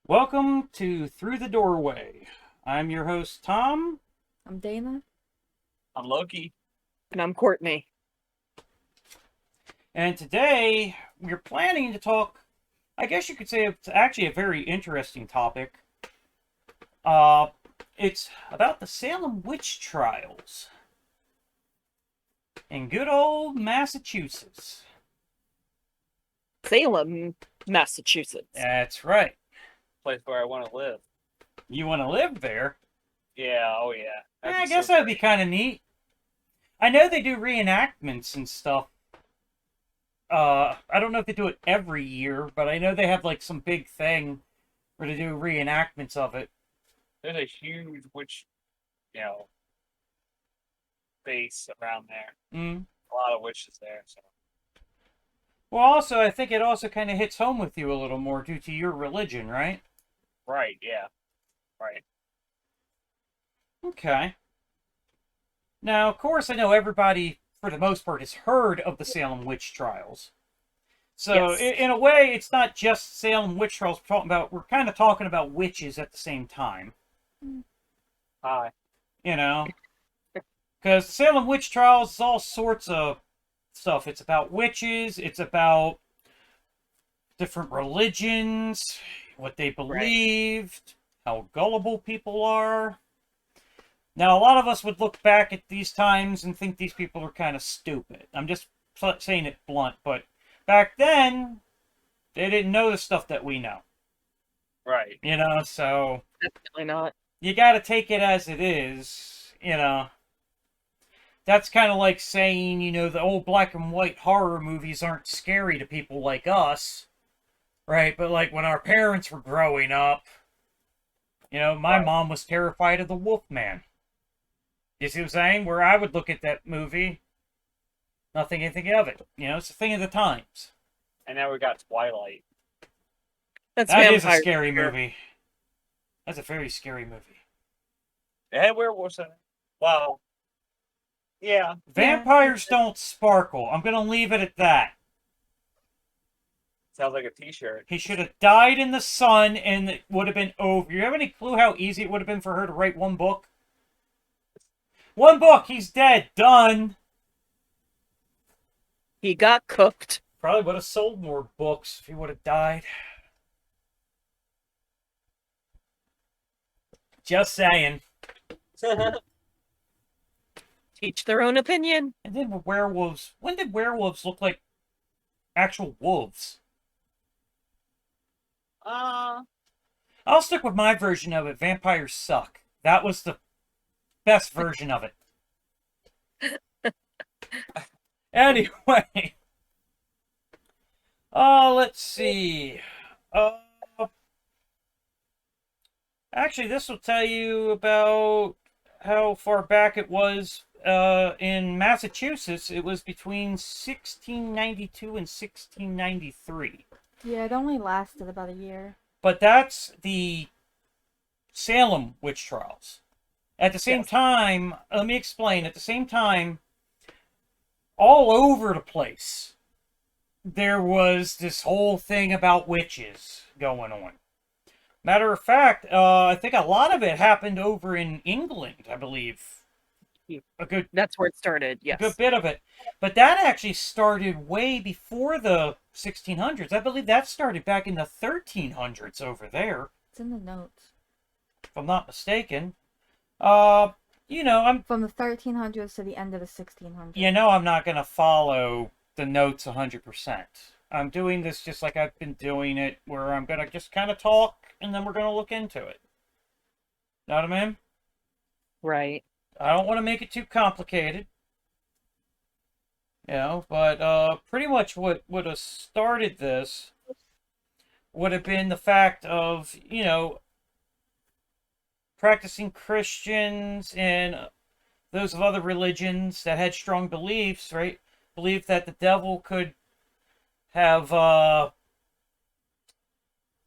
Welcome to Through the Doorway. I'm your host, Tom. I'm Dana. I'm Loki. And I'm Courtney. And today we're planning to talk, I guess you could say it's actually a very interesting topic. It's about the Salem witch trials in good old Massachusetts. Salem, Massachusetts. That's right. Place where I want to live. You want to live there? Yeah, oh yeah. I guess that would be kind of neat. I know they do reenactments and stuff. I don't know if they do it every year, but I know they have like some big thing where they do reenactments of it. There's a huge witch, base around there. Mm. A lot of witches there. So. Well, also, I think it also kind of hits home with you a little more due to your religion, right? Right, yeah. Right. Okay. Now, of course, I know everybody, for the most part, has heard of the Salem witch trials. So, Yes. in a way, it's not just Salem witch trials we're kind of talking about witches at the same time. Hi. You know? Because the Salem witch trials is all sorts of stuff. It's about witches, it's about different religions, what they believed, how gullible people are. Now, a lot of us would look back at these times and think these people are kind of stupid. I'm just saying it blunt, but back then, they didn't know the stuff that we know. Right. So... Definitely not. You gotta take it as it is, That's kind of like saying, the old black and white horror movies aren't scary to people like us, right? But like when our parents were growing up, my mom was terrified of the Wolfman. You see what I'm saying? Where I would look at that movie, not think anything of it. It's a thing of the times. And now we got Twilight. That is a scary movie. That's a very scary movie. And werewolves in it. Wow. Yeah. Vampires don't sparkle. I'm going to leave it at that. Sounds like a t-shirt. He should have died in the sun and it would have been over. You have any clue how easy it would have been for her to write one book? One book, he's dead, done. He got cooked. Probably would have sold more books if he would have died. Just saying. Teach their own opinion. And then werewolves. When did werewolves look like actual wolves? I'll stick with my version of it. Vampires suck. That was the best version of it. Anyway. Let's see. Actually, this will tell you about how far back it was in Massachusetts. It was between 1692 and 1693. Yeah, it only lasted about a year. But that's the Salem witch trials. At the same time, let me explain. At the same time, all over the place, there was this whole thing about witches going on. Matter of fact, I think a lot of it happened over in England, I believe. That's where it started, yes. A good bit of it. But that actually started way before the 1600s. I believe that started back in the 1300s over there. It's in the notes. If I'm not mistaken. I'm... From the 1300s to the end of the 1600s. I'm not going to follow the notes 100%. I'm doing this just like I've been doing it, where I'm going to just kind of talk, and then we're going to look into it. Know what I mean? Right. I don't want to make it too complicated. But pretty much what would have started this would have been the fact of, practicing Christians and those of other religions that had strong beliefs, right? Believed that the devil could have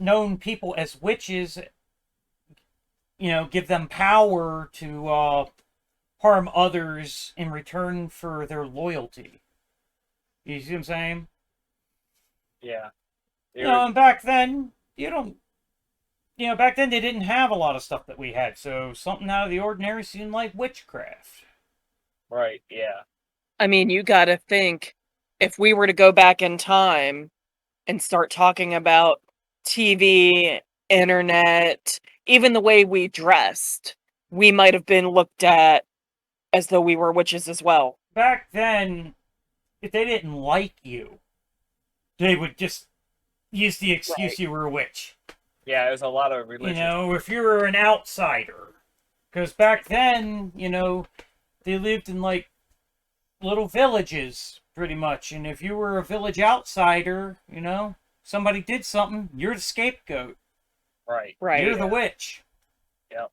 known people as witches, give them power to harm others in return for their loyalty. You see what I'm saying? Yeah. And back then, back then they didn't have a lot of stuff that we had, so something out of the ordinary seemed like witchcraft. Right, yeah. I mean, you gotta think, if we were to go back in time and start talking about TV, internet, even the way we dressed, we might have been looked at as though we were witches as well. Back then, if they didn't like you, they would just use the excuse Right. you were a witch. Yeah, there's a lot of religious. If you were an outsider. Because back then, they lived in like little villages, pretty much. And if you were a village outsider, somebody did something, you're the scapegoat. Right. Right. You're the witch. Yep.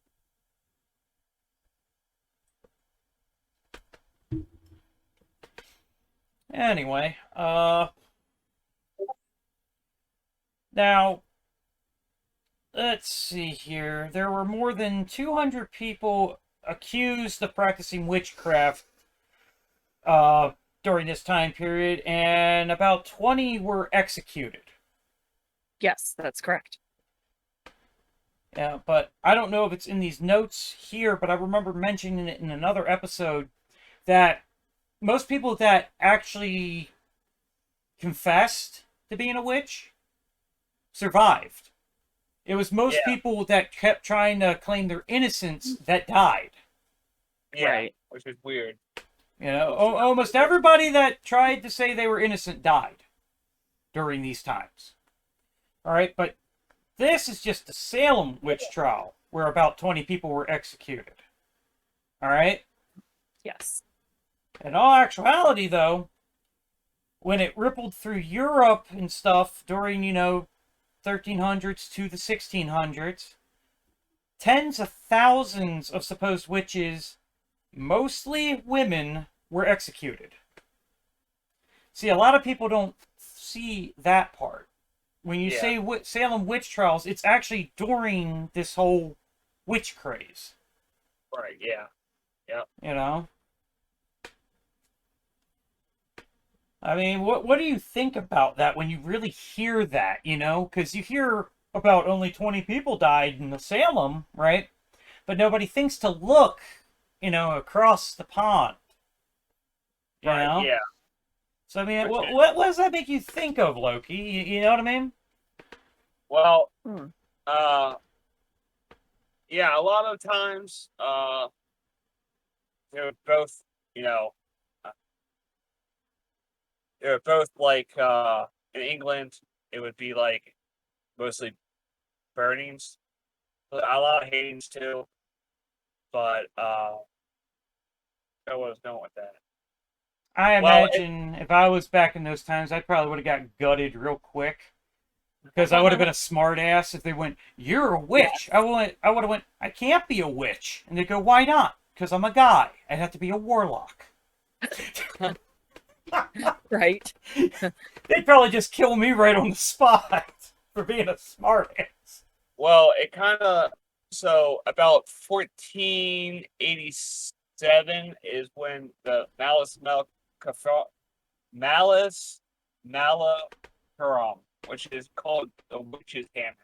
Anyway, now, let's see here. There were more than 200 people accused of practicing witchcraft during this time period, and about 20 were executed. Yes, that's correct. Yeah, but I don't know if it's in these notes here, but I remember mentioning it in another episode that most people that actually confessed to being a witch survived. It was most people that kept trying to claim their innocence that died. Yeah, Right. which is weird. Almost everybody that tried to say they were innocent died during these times. All right, but this is just the Salem witch trial where about 20 people were executed. All right? Yes. In all actuality, though, when it rippled through Europe and stuff during, 1300s to the 1600s, tens of thousands of supposed witches, mostly women, were executed. See, a lot of people don't see that part. When you say Salem witch trials, it's actually during this whole witch craze. Right, yeah. I mean, what do you think about that when you really hear that, Because you hear about only 20 people died in the Salem, right? But nobody thinks to look, across the pond. Right, yeah. So, I mean, what does that make you think of, Loki? You know what I mean? Well, Hmm. yeah, a lot of times, they're both, they're both like, in England, it would be like mostly burnings, but a lot of hatings too. But, I was going with that. I imagine if I was back in those times, I probably would have got gutted real quick. Because I would have been a smart ass if they went, "You're a witch." I would have went, "I can't be a witch." And they go, "Why not?" "Because I'm a guy. I'd have to be a warlock." Right. They'd probably just kill me right on the spot for being a smart ass. Well, it kind of, so about 1487 is when the Malice Malacarum, which is called the Witch's Hammer.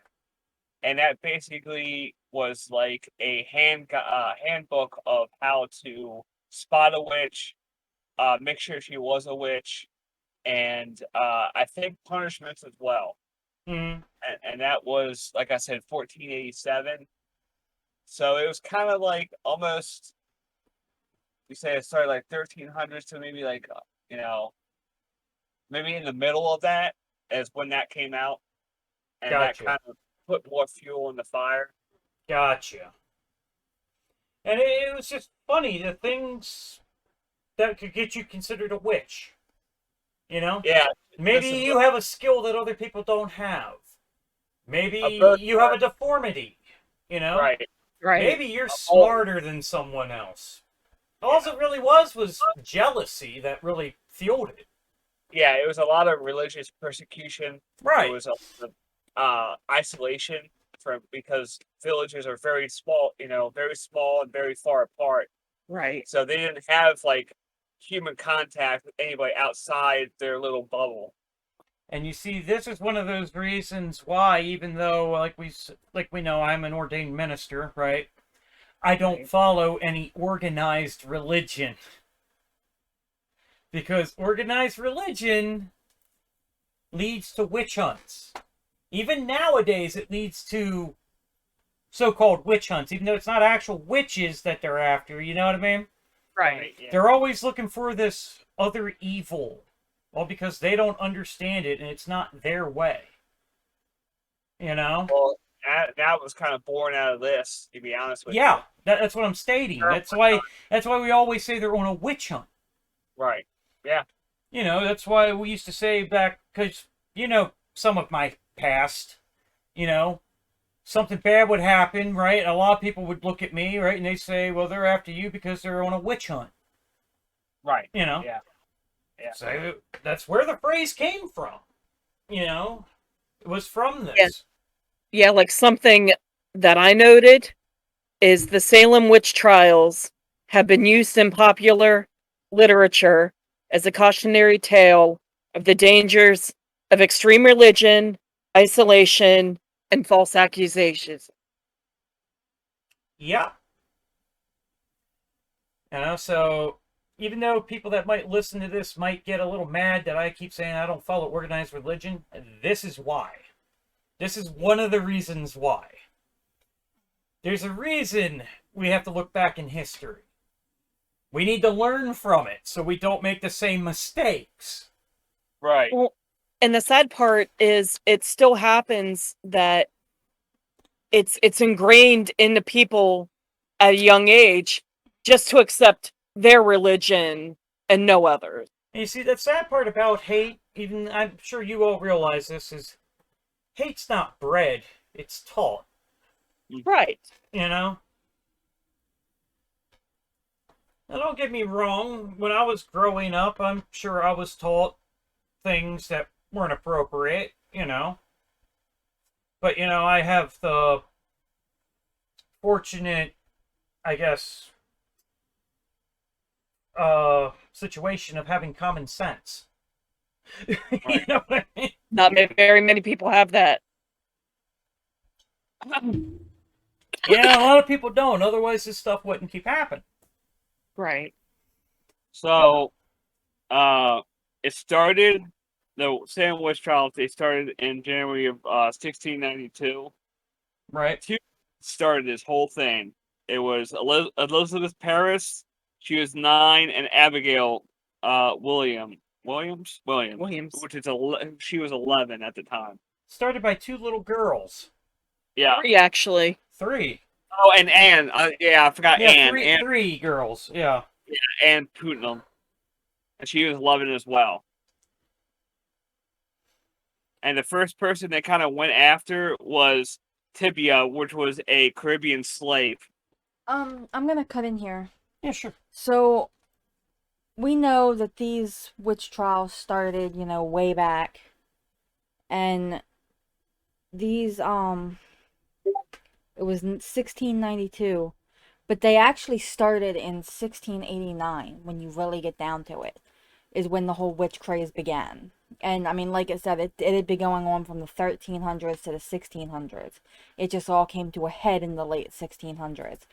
And that basically was like a handbook of how to spot a witch, make sure she was a witch, and I think punishments as well. Mm-hmm. And that was, like I said, 1487. So it was kind of like almost, you say it started like 1300s to maybe like, maybe in the middle of that is when that came out. And Gotcha. that kind of put more fuel in the fire. Gotcha. And it was just funny, the things that could get you considered a witch. Yeah. Maybe you have a skill that other people don't have. Maybe you have a deformity. Right. Right. Maybe you're smarter than someone else. All it really was jealousy that really fueled it. Yeah, it was a lot of religious persecution. Right. It was a lot of isolation because villages are very small, very small and very far apart. Right. So they didn't have like human contact with anybody outside their little bubble. And you see, this is one of those reasons why, even though, like we know, I'm an ordained minister, right? I don't Right. follow any organized religion. Because organized religion leads to witch hunts. Even nowadays, it leads to so-called witch hunts, even though it's not actual witches that they're after, you know what I mean? Right. Yeah. They're always looking for this other evil. Well, because they don't understand it and it's not their way. You know? Well, that was kind of born out of this, to be honest with Yeah, you. that's what I'm stating. That's why we always say they're on a witch hunt. Right. Yeah. You know, that's why we used to say back, because, you know, some of my past, you know, something bad would happen, right? And a lot of people would look at me, right? And they say, well, they're after you because they're on a witch hunt. Right. You know? Yeah. Yeah. So that's where the phrase came from. You know? It was from this. Yeah. Yeah, like something that I noted is the Salem witch trials have been used in popular literature as a cautionary tale of the dangers of extreme religion, isolation, and false accusations. Yeah. You know, so even though people that might listen to this might get a little mad that I keep saying I don't follow organized religion, this is why. This is one of the reasons why. There's a reason we have to look back in history. We need to learn from it so we don't make the same mistakes. Right. Well, and the sad part is it still happens that it's ingrained into people at a young age just to accept their religion and no others. And you see, the sad part about hate, even I'm sure you all realize this, is hate's not bred, it's taught. Right. You know? Now, don't get me wrong, when I was growing up, I'm sure I was taught things that weren't appropriate, you know? But, you know, I have the fortunate, I guess, situation of having common sense. You Right. know what I mean? Not very many people have that. Yeah, a lot of people don't. Otherwise, this stuff wouldn't keep happening. Right. So, it started, the Salem witch trials, they started in January of 1692. Right. Two started this whole thing. It was Elizabeth Paris, she was 9, and Abigail Williams, which is she was 11 at the time. Started by 2 little girls. Yeah. 3 actually. 3. Oh, and Anne. Yeah, I forgot Yeah, Anne. three, Anne, 3 girls. Yeah. Anne Putnam, and she was 11 as well. And the first person they kind of went after was Tibia, which was a Caribbean slave. I'm gonna cut in here. Yeah, sure. So, we know that these witch trials started, you know, way back. And these, it was 1692. But they actually started in 1689, when you really get down to it, is when the whole witch craze began. And, I mean, like I said, it had been going on from the 1300s to the 1600s. It just all came to a head in the late 1600s.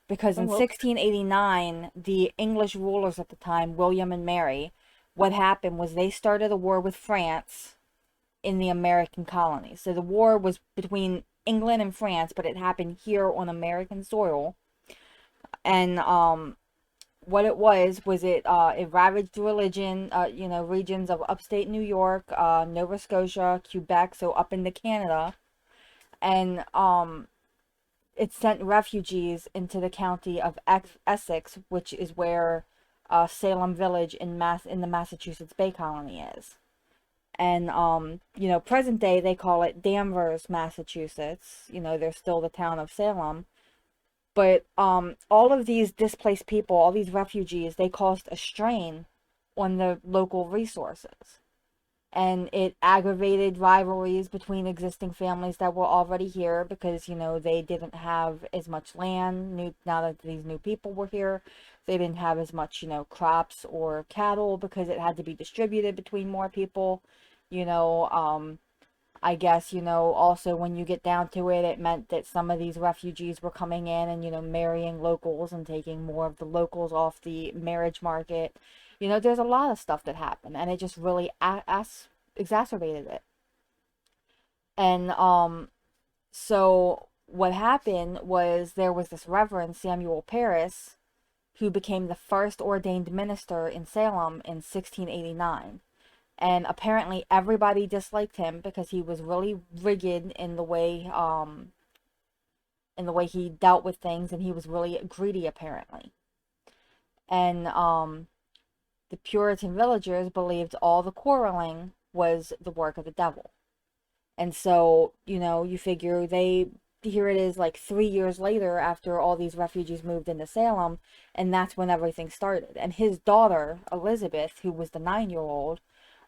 Because in 1689, the English rulers at the time, William and Mary, what happened was they started a war with France in the American colonies. So the war was between England and France, but it happened here on American soil. And what it was it ravaged religion, you know, regions of upstate New York, Nova Scotia, Quebec, so up into Canada. And it sent refugees into the county of Essex, which is where Salem Village in the Massachusetts Bay Colony is. And you know, present day they call it Danvers, Massachusetts. You know, there's still the town of Salem. But all of these displaced people, all these refugees, they caused a strain on the local resources. And it aggravated rivalries between existing families that were already here because, you know, they didn't have as much land. Now that these new people were here, they didn't have as much, you know, crops or cattle because it had to be distributed between more people. I guess, also when you get down to it, it meant that some of these refugees were coming in and, marrying locals and taking more of the locals off the marriage market. There's a lot of stuff that happened, and it just really exacerbated it. And so what happened was there was this Reverend Samuel Parris who became the first ordained minister in Salem in 1689. And apparently everybody disliked him because he was really rigid in the way he dealt with things, and he was really greedy apparently. And the Puritan villagers believed all the quarreling was the work of the devil. And so, you figure here it is like 3 years later after all these refugees moved into Salem, and that's when everything started. And his daughter, Elizabeth, who was the 9-year-old,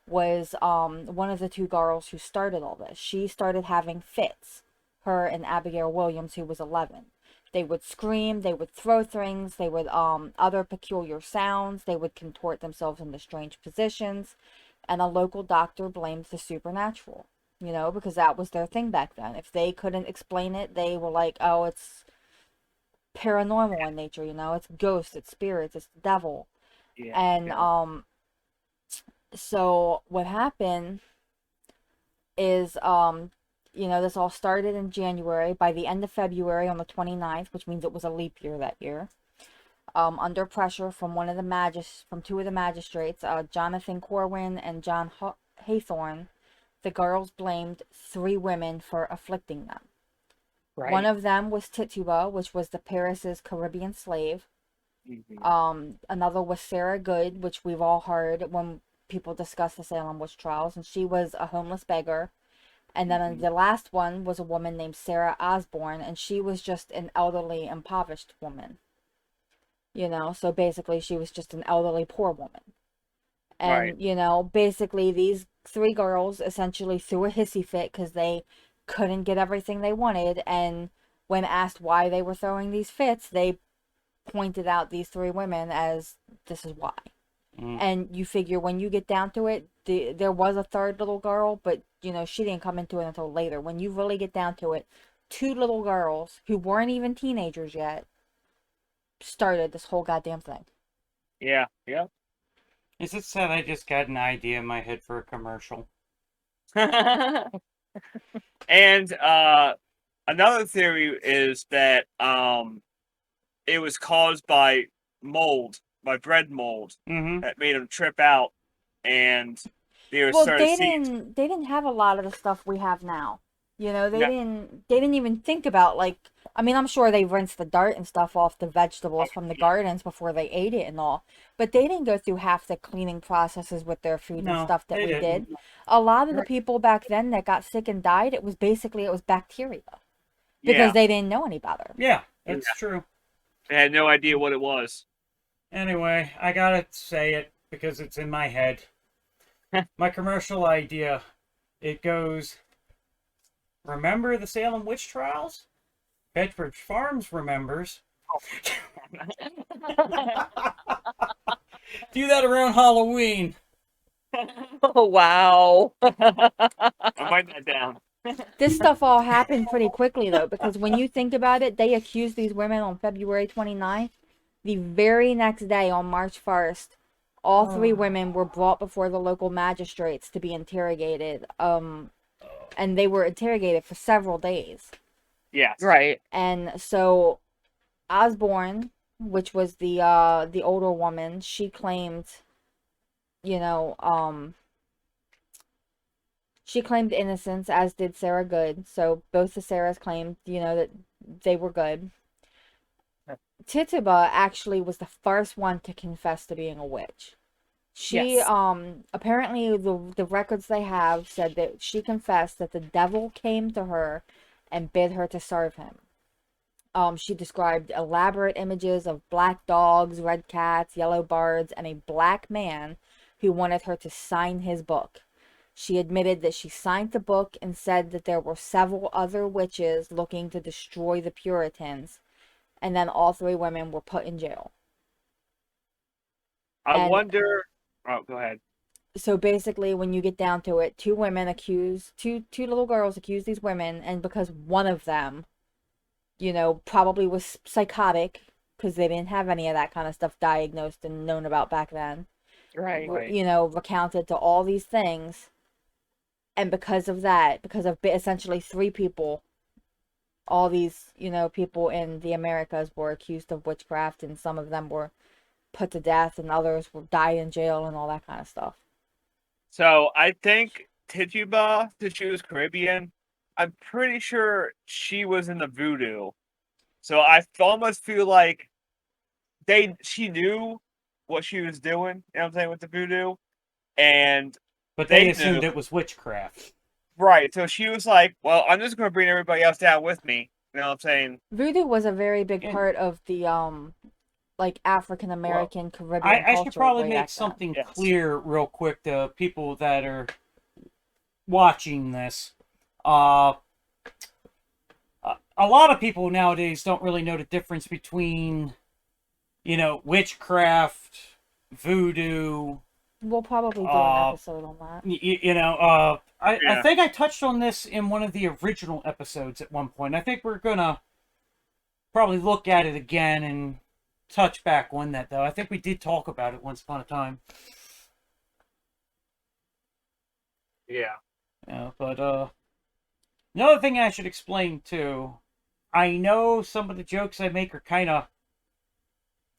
was one of the two girls who started all this. She started having fits, her and Abigail Williams, who was 11. They would scream, they would throw things, they would other peculiar sounds, they would contort themselves into strange positions, and a local doctor blamed the supernatural, because that was their thing back then. If they couldn't explain it, they were like, oh, it's paranormal in nature, it's ghosts, it's spirits, it's the devil. Yeah. And yeah. So what happened is this all started in January. By the end of February, on the 29th, which means it was a leap year that year, under pressure from two of the magistrates, Jonathan Corwin and John Haythorne, the girls blamed 3 women for afflicting them. Right. One of them was Tituba, which was the Paris's Caribbean slave. Another was Sarah Good, which we've all heard when people discuss the Salem witch trials, and she was a homeless beggar. And then the last one was a woman named Sarah Osborne, and she was just an elderly, impoverished woman. So basically she was just an elderly, poor woman. And, Right. Basically these 3 girls essentially threw a hissy fit because they couldn't get everything they wanted, and when asked why they were throwing these fits, they pointed out these 3 women as this is why. And you figure when you get down to it, there was a third little girl, but she didn't come into it until later. When you really get down to it, 2 little girls who weren't even teenagers yet started this whole goddamn thing. Yeah. Yeah. Is it sad I just got an idea in my head for a commercial? And another theory is that it was caused by mold, by bread mold, that made them trip out, and they started seeing. They didn't have a lot of the stuff we have now. They No. didn't even think about, like, I mean, I'm sure they rinsed the dirt and stuff off the vegetables from the gardens before they ate it and all, but they didn't go through half the cleaning processes with their food and No, stuff that they we did. didn't. A lot of the people back then that got sick and died, it was bacteria because Yeah. they didn't know any better. Yeah, that's true. They had no idea what it was. Anyway, I gotta say it because it's in my head. My commercial idea, it goes, remember the Salem witch trials? Bedford Farms remembers. Do that around Halloween. Oh, wow. I'll write that down. This stuff all happened pretty quickly, though, because when you think about it, they accused these women on February 29th. The very next day, on March 1st, all 3 women were brought before the local magistrates to be interrogated. And they were interrogated for several days. Yes. Right. And so Osborne, which was the older woman, she claimed, she claimed innocence, as did Sarah Good. So both the Sarahs claimed, that they were good. Tituba actually was the first one to confess to being a witch. She Yes. apparently the records they have said that she confessed that the devil came to her and bid her to serve him. She described elaborate images of black dogs, red cats, yellow birds, and a black man who wanted her to sign his book. She admitted that she signed the book and said that there were several other witches looking to destroy the Puritans, and then all 3 women were put in jail. I And wonder. Oh, go ahead. So basically, when you get down to it, two little girls accuse these women, and because one of them, probably was psychotic, because they didn't have any of that kind of stuff diagnosed and known about back then, Right. Right. recounted to all these things, and because of that, because of essentially three people, all these, people in the Americas were accused of witchcraft, and some of them were put to death, and others were died in jail, and all that kind of stuff. So I think Tituba, since she was Caribbean, I'm pretty sure she was in the voodoo. So I almost feel like she knew what she was doing, you know what I'm saying, with the voodoo. And But they they assumed knew. it was witchcraft. Right. So she was like, well, I'm just gonna bring everybody else down with me. You know what I'm saying? Voodoo was a very big And- part of the like African American Caribbean I should culture probably way make back then. something Yes. clear real quick to people that are watching this. A lot of people nowadays don't really know the difference between, witchcraft, voodoo. We'll probably do an episode on that. I Yeah. think I touched on this in one of the original episodes at one point. I think we're gonna probably look at it again and touch back on that, though. I think we did talk about it once upon a time. Yeah. Yeah, but another thing I should explain too. I know some of the jokes I make are kind of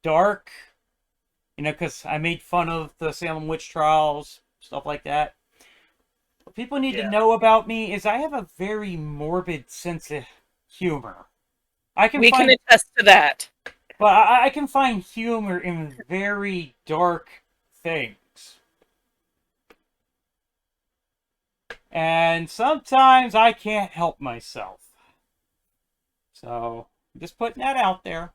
dark, because I made fun of the Salem witch trials, stuff like that. What people need to Yeah. know about me is I have a very morbid sense of humor. We can attest to that. But I can find humor in very dark things. And sometimes I can't help myself. So, I'm just putting that out there.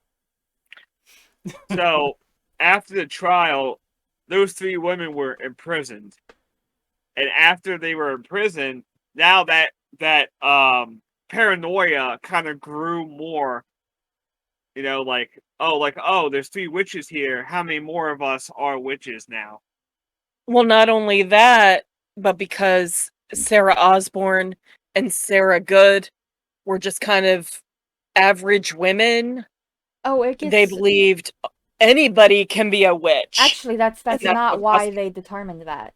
So after the trial, those three women were imprisoned. And after they were in prison, now that paranoia kind of grew more. Like, oh, there's three witches here. How many more of us are witches now? Well, not only that, but because Sarah Osborne and Sarah Good were just kind of average women, Oh, it they gets believed anybody can be a witch. actually that's that's not what why caused- they determined that.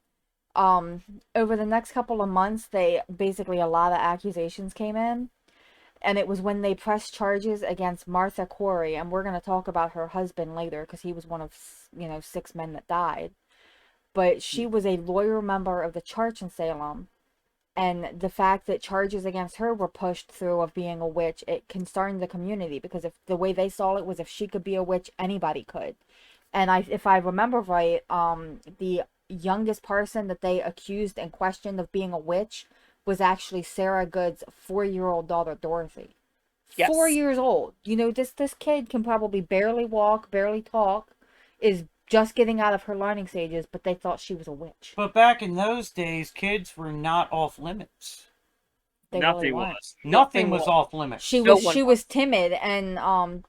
Over the next couple of months, they basically a lot of accusations came in, and it was when they pressed charges against Martha Corey, and we're going to talk about her husband later because he was one of 6 men that died. But she was a loyal member of the church in Salem, and the fact that charges against her were pushed through of being a witch, it concerned the community, because if the way they saw it was if she could be a witch, anybody could. And if I remember right, the youngest person that they accused and questioned of being a witch was actually Sarah Good's 4-year-old daughter, Dorothy. Yes. 4 years old. This kid can probably barely walk, barely talk, is just getting out of her learning stages, but they thought she was a witch. But back in those days, kids were not off limits. They Nothing really weren't. was. Nothing was off limits. She No was one she was. was timid, and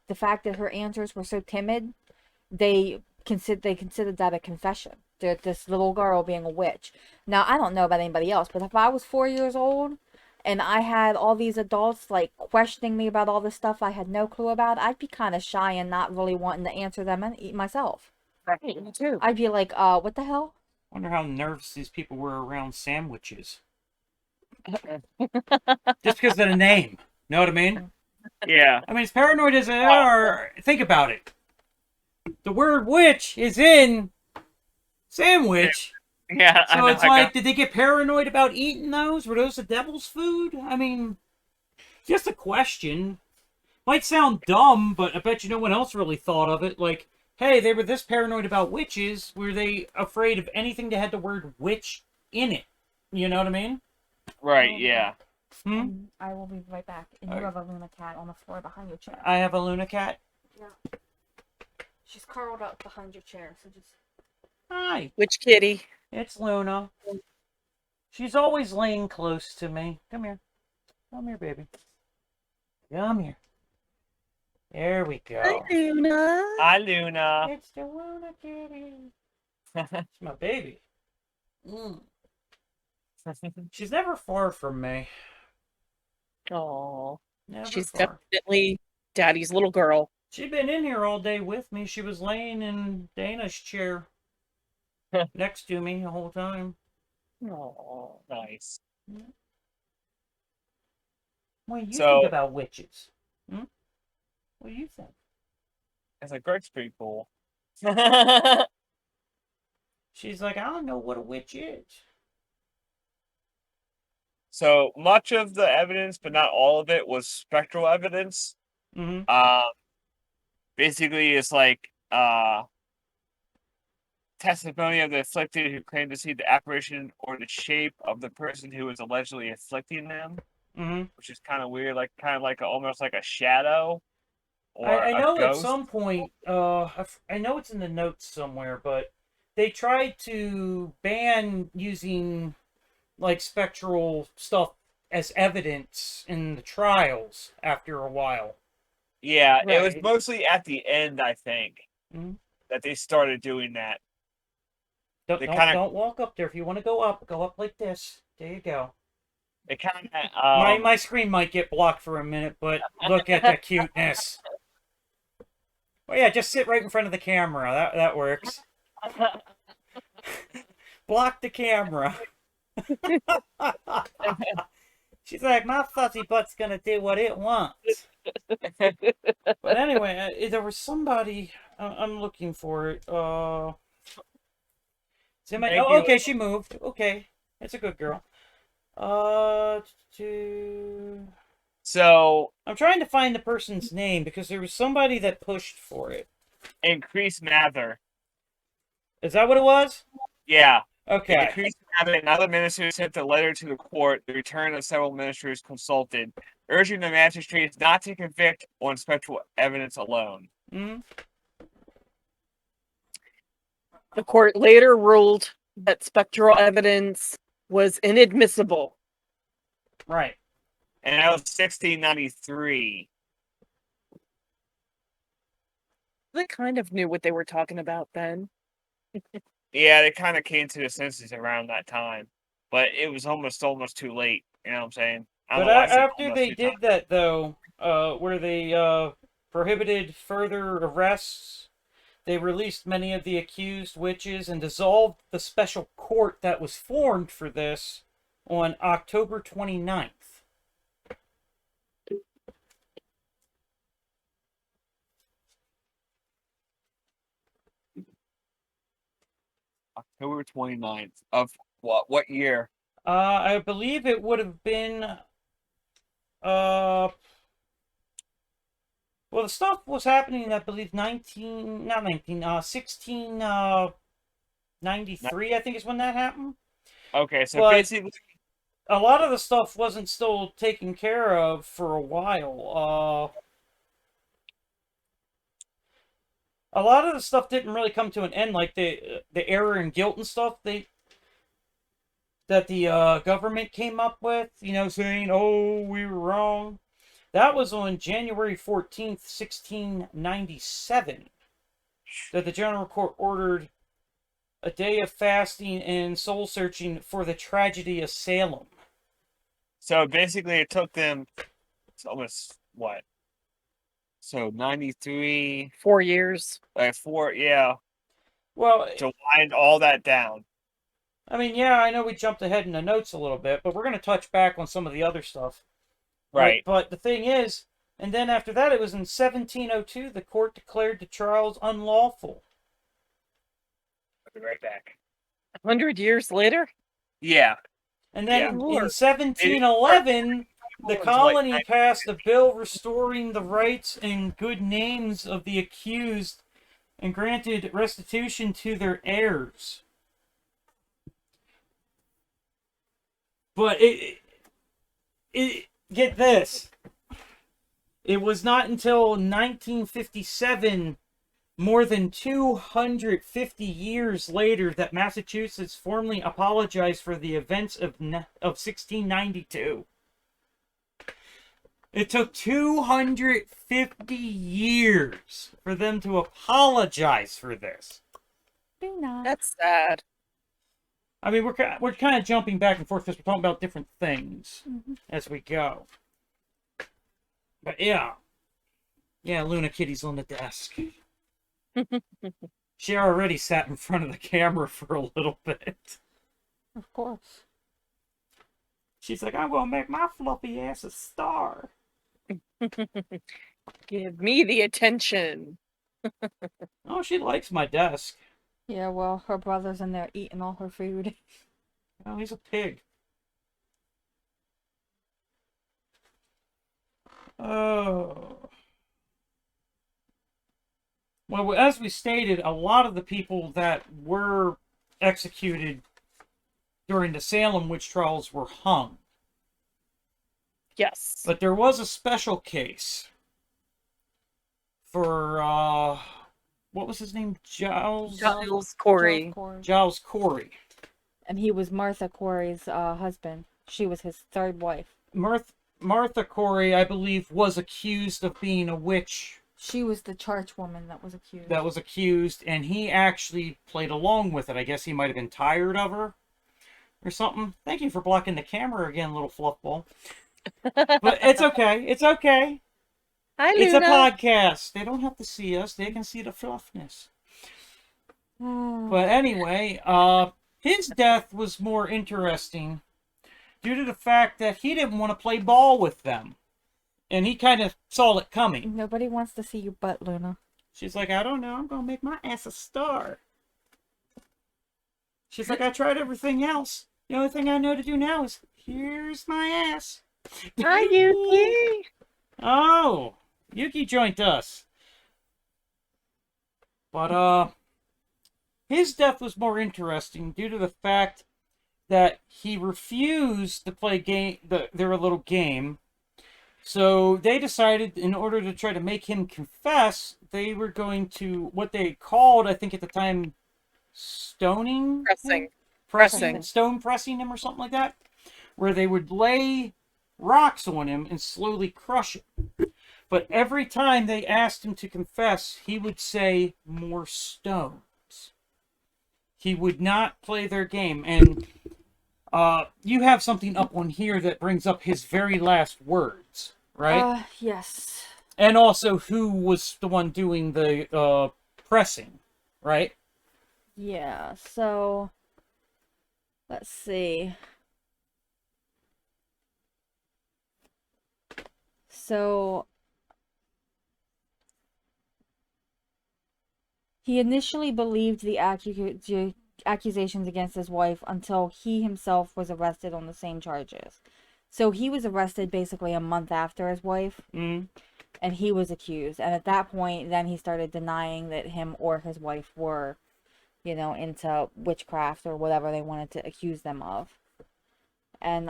the fact that her answers were so timid, they considered that a confession. That this little girl being a witch. Now I don't know about anybody else, but if I was 4 years old and I had all these adults like questioning me about all this stuff I had no clue about, I'd be kind of shy and not really wanting to answer them myself. Right, me too. I'd be like, what the hell? Wonder how nervous these people were around sandwiches. Just because of the name. Know what I mean? Yeah. I mean, as paranoid as they are, think about it. The word witch is in sandwich. Yeah. So it's like, did they get paranoid about eating those? Were those the devil's food? I mean, just a question. Might sound dumb, but I bet you no one else really thought of it. Like, hey, they were this paranoid about witches. Were they afraid of anything that had the word witch in it? You know what I mean? Right. Yeah. I will be right back. And you have a Luna cat on the floor behind your chair. I have a Luna cat. Yeah. She's curled up behind your chair, so just... Hi, Which kitty? it's Luna. She's always laying close to me. Come here. Come here, baby. Come here. There we go. Hi, Luna. Hi, Luna. It's the Luna kitty. It's my baby. Mm. She's never far from me. Oh, Never she's far. definitely Daddy's little girl. She'd been in here all day with me. She was laying in Dana's chair next to me the whole time. Oh, Nice. What do you think So about witches? Hmm? What do you think? it's like Greg's pretty cool. She's like, I don't know what a witch is. So much of the evidence, but not all of it, was spectral evidence. Mm-hmm. Basically, it's like testimony of the afflicted who claimed to see the apparition or the shape of the person who was allegedly afflicting them, Mm-hmm. which is kind of weird, like kind of like almost like a shadow or I a know at ghost. some point, I know it's in the notes somewhere, but they tried to ban using like spectral stuff as evidence in the trials after a while. Yeah, it was right. mostly at the end, I think, Mhm. that they started doing that. Don't They don't kind of, don't walk up there. If you want to go up like this. There you go. they kind of, My screen might get blocked for a minute, but look at the cuteness. Well, yeah, just sit right in front of the camera. That works. Block the camera. She's like, my fuzzy butt's gonna do what it wants. But anyway, there was somebody. I'm looking for it. thank Oh, you. okay, she moved. Okay, it's a good girl. Uh, to... So I'm trying to find the person's name because there was somebody that pushed for it. increased Mather. Is that what it was? Yeah. Okay. Increased Mather and other ministers sent a letter to the court. The return of several ministers consulted, urging the magistrates not to convict on spectral evidence alone. Mm-hmm. The court later ruled that spectral evidence was inadmissible. Right. And that was 1693. They kind of knew what they were talking about then. Yeah, they kind of came to the senses around that time, but it was almost too late. You know what I'm saying? I don't But know why I said after almost they two did times. that, though, where they prohibited further arrests, they released many of the accused witches and dissolved the special court that was formed for this on October 29th. October 29th of what? What year? I believe it would have been uh well, the stuff was happening, I believe 1693, I think is when that happened. Okay, so But basically, a lot of the stuff wasn't still taken care of for a while. A lot of the stuff didn't really come to an end, like the error and guilt and stuff that the government came up with, saying, "Oh, we were wrong." That was on January 14th, 1697, that the General Court ordered a day of fasting and soul searching for the tragedy of Salem. so basically, it took them. It's almost what? So 93, 4 years. like four, yeah, Well, to wind all that down. I mean, yeah, I know we jumped ahead in the notes a little bit, but we're going to touch back on some of the other stuff. Right. But the thing is, and then after that, it was in 1702, the court declared the trials unlawful. I'll be right back. 100 years later? Yeah. And then Yeah. in Lord. 1711, the Until, like, colony passed a bill restoring the rights and good names of the accused and granted restitution to their heirs. But get this. It was not until 1957, more than 250 years later, that Massachusetts formally apologized for the events of 1692. It took 250 years for them to apologize for this. Do not. That's sad. I mean, we're kind of jumping back and forth because we're talking about different things Mm-hmm. as we go. But yeah. Yeah, Luna Kitty's on the desk. She already sat in front of the camera for a little bit. Of course. She's like, I'm gonna make my fluffy ass a star. Give me the attention. Oh, she likes my desk. Yeah, well, her brother's in there eating all her food. Oh, he's a pig. Oh. Well, as we stated, a lot of the people that were executed during the Salem witch trials were hung. Yes. But there was a special case for, what was his name? Giles Giles Corey. Corey. Giles Corey. And he was Martha Corey's husband. She was his third wife. Martha Corey, I believe, was accused of being a witch. She was the church woman that was accused. And he actually played along with it. I guess he might have been tired of her or something. Thank you for blocking the camera again, little fluffball. But it's okay. It's okay. Hi, It's a Luna. podcast. They don't have to see us. They can see the fluffness. But anyway, his death was more interesting due to the fact that he didn't want to play ball with them. And he kind of saw it coming. Nobody wants to see your butt, Luna. She's like, I don't know. I'm going to make my ass a star. She's like, I tried everything else. The only thing I know to do now is, here's my ass. Hi, Yuki. Oh, Yuki joined us. But, his death was more interesting due to the fact that he refused to play their little game. So they decided, in order to try to make him confess, they were going to, what they called, I think at the time, stoning? Pressing. Stone pressing him or something like that. Where they would lay rocks on him and slowly crush him. But every time they asked him to confess, he would say, more stones. He would not play their game. And you have something up on here that brings up his very last words, right? Yes. And also who was the one doing the pressing, right? Yeah, so let's see. So he initially believed the accusations against his wife until he himself was arrested on the same charges. So he was arrested basically a month after his wife, and he was accused. And at that point, then he started denying that him or his wife were, into witchcraft or whatever they wanted to accuse them of. And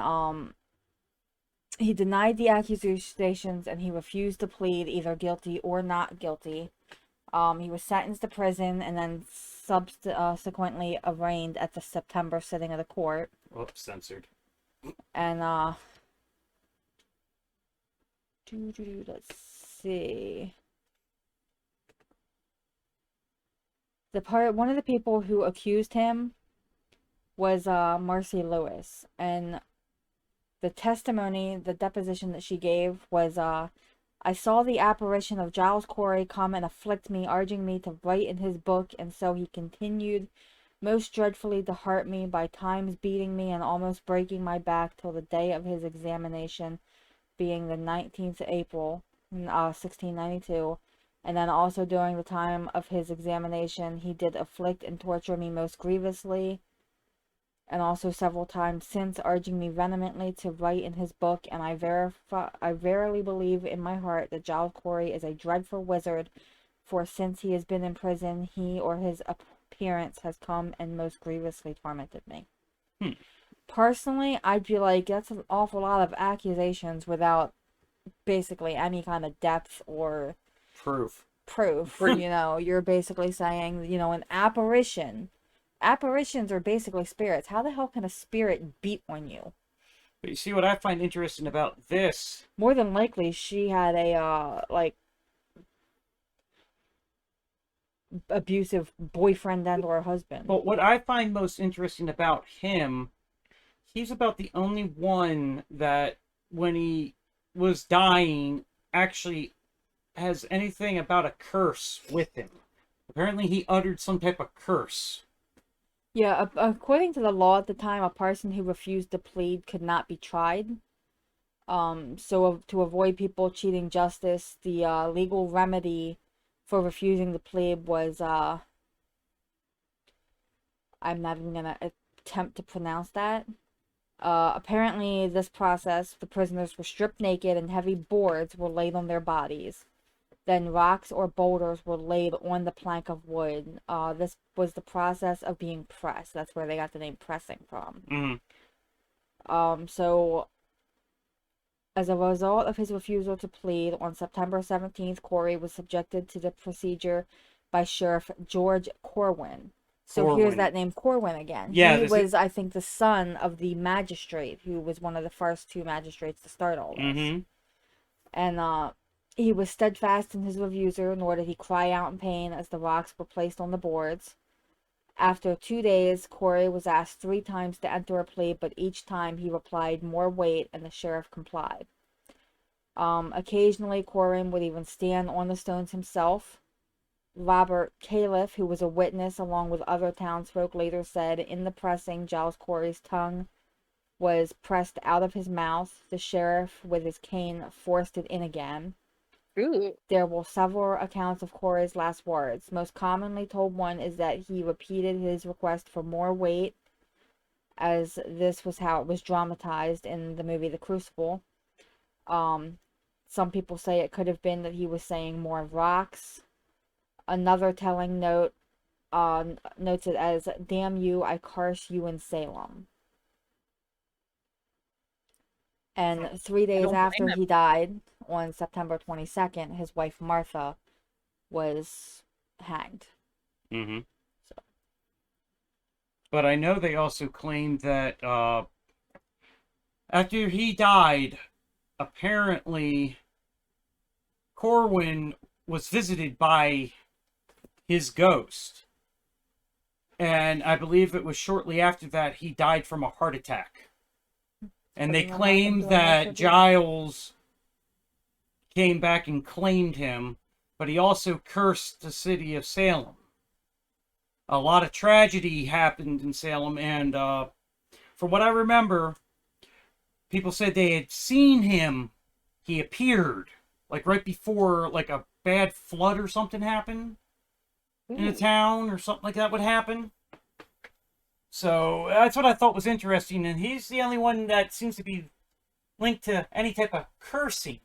he denied the accusations, and he refused to plead either guilty or not guilty. He was sentenced to prison and then subsequently arraigned at the September sitting of the court. Oops, censored. And let's see. One of the people who accused him was Marcy Lewis, and the deposition that she gave was, I saw the apparition of Giles Corey come and afflict me, urging me to write in his book, and so he continued most dreadfully to hurt me, by times beating me and almost breaking my back, till the day of his examination, being the 19th of April, 1692, and then also during the time of his examination, he did afflict and torture me most grievously, and also several times since, urging me vehemently to write in his book, and I verily believe in my heart that Giles Corey is a dreadful wizard, for since he has been in prison, he or his appearance has come and most grievously tormented me. Personally, I'd be like, that's an awful lot of accusations without basically any kind of depth or Proof. You're basically saying, an apparition. Apparitions are basically spirits. How the hell can a spirit beat on you? But you see what I find interesting about this? More than likely, she had a, abusive boyfriend and or husband. But what I find most interesting about him, he's about the only one that, when he was dying, actually has anything about a curse with him. Apparently, he uttered some type of curse. Yeah, according to the law at the time, a person who refused to plead could not be tried. So to avoid people cheating justice, the legal remedy for refusing to plead was I'm not even gonna attempt to pronounce that. Apparently, this process, the prisoners were stripped naked and heavy boards were laid on their bodies. Then rocks or boulders were laid on the plank of wood. This was the process of being pressed. That's where they got the name pressing from. So as a result of his refusal to plead, on September 17th, Corey was subjected to the procedure by Sheriff George Corwin. So here's that name Corwin again. Yeah, he was, I think, the son of the magistrate who was one of the first two magistrates to start all this. And he was steadfast in his refusal, nor did he cry out in pain as the rocks were placed on the boards. After 2 days, Corey was asked 3 times to enter a plea, but each time he replied more weight, and the sheriff complied. Occasionally, Corwin would even stand on the stones himself. Robert Califf, who was a witness along with other townsfolk, later said, in the pressing, Giles Corey's tongue was pressed out of his mouth. The sheriff, with his cane, forced it in again. Ooh. There were several accounts of Corey's last words. Most commonly told one is that he repeated his request for more weight, as this was how it was dramatized in the movie The Crucible. Some people say it could have been that he was saying more rocks. Another telling note notes it as, "Damn you, I curse you in Salem." And 3 days after he died, on September 22nd, his wife Martha was hanged. But I know they also claimed that after he died, apparently Corwin was visited by his ghost. And I believe it was shortly after that he died from a heart attack. And they claimed that Giles came back and claimed him, but he also cursed the city of Salem. A lot of tragedy happened in Salem, and from what I remember, people said they had seen him. He appeared, like right before like a bad flood or something happened in a town, or something like that would happen. So that's what I thought was interesting, and he's the only one that seems to be linked to any type of cursing.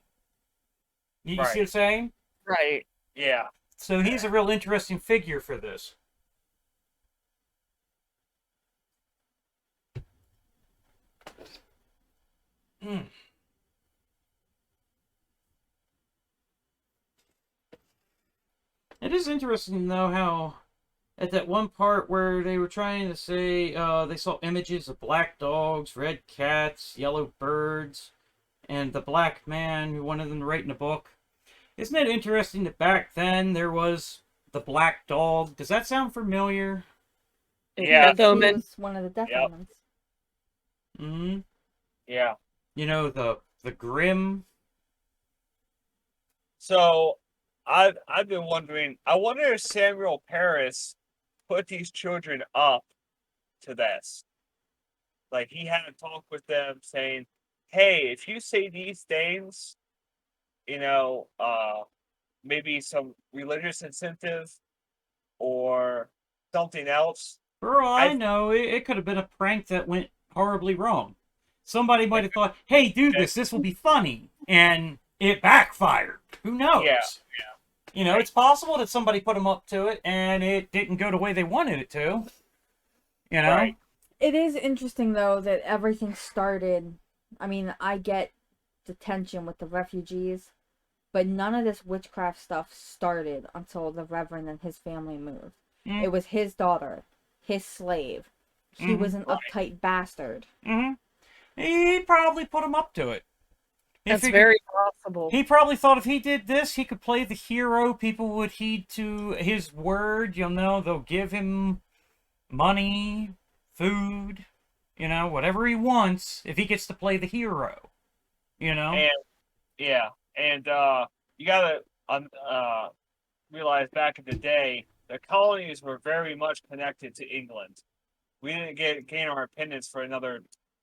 You see what I'm saying? Right. Yeah. So he's a real interesting figure for this. It is interesting, though, how at that one part where they were trying to say they saw images of black dogs, red cats, yellow birds, and the black man who wanted them to write in a book. Isn't it interesting that back then there was the black dog? Does that sound familiar? Yeah. He was one of the death omens. Yeah. You know, the Grim. So I've been wondering. I wonder if Samuel Paris put these children up to this. Like he had a talk with them, saying, "Hey, if you say these things, you know, maybe some religious incentive or something else." For all I know, it could have been a prank that went horribly wrong. Somebody might have thought, "Hey, do this. This will be funny," and it backfired. Who knows? Yeah. You know, it's possible that somebody put them up to it and it didn't go the way they wanted it to. You know? Right. It is interesting, though, that everything started. I mean, I get the tension with the refugees, but none of this witchcraft stuff started until the Reverend and his family moved. It was his daughter, his slave. He was an uptight bastard. He probably put them up to it. He That's figured very possible. he probably thought if he did this, he could play the hero. People would heed to his word. They'll give him money, food, whatever he wants if he gets to play the hero. And yeah, and you gotta realize back in the day, the colonies were very much connected to England. We didn't gain our independence for another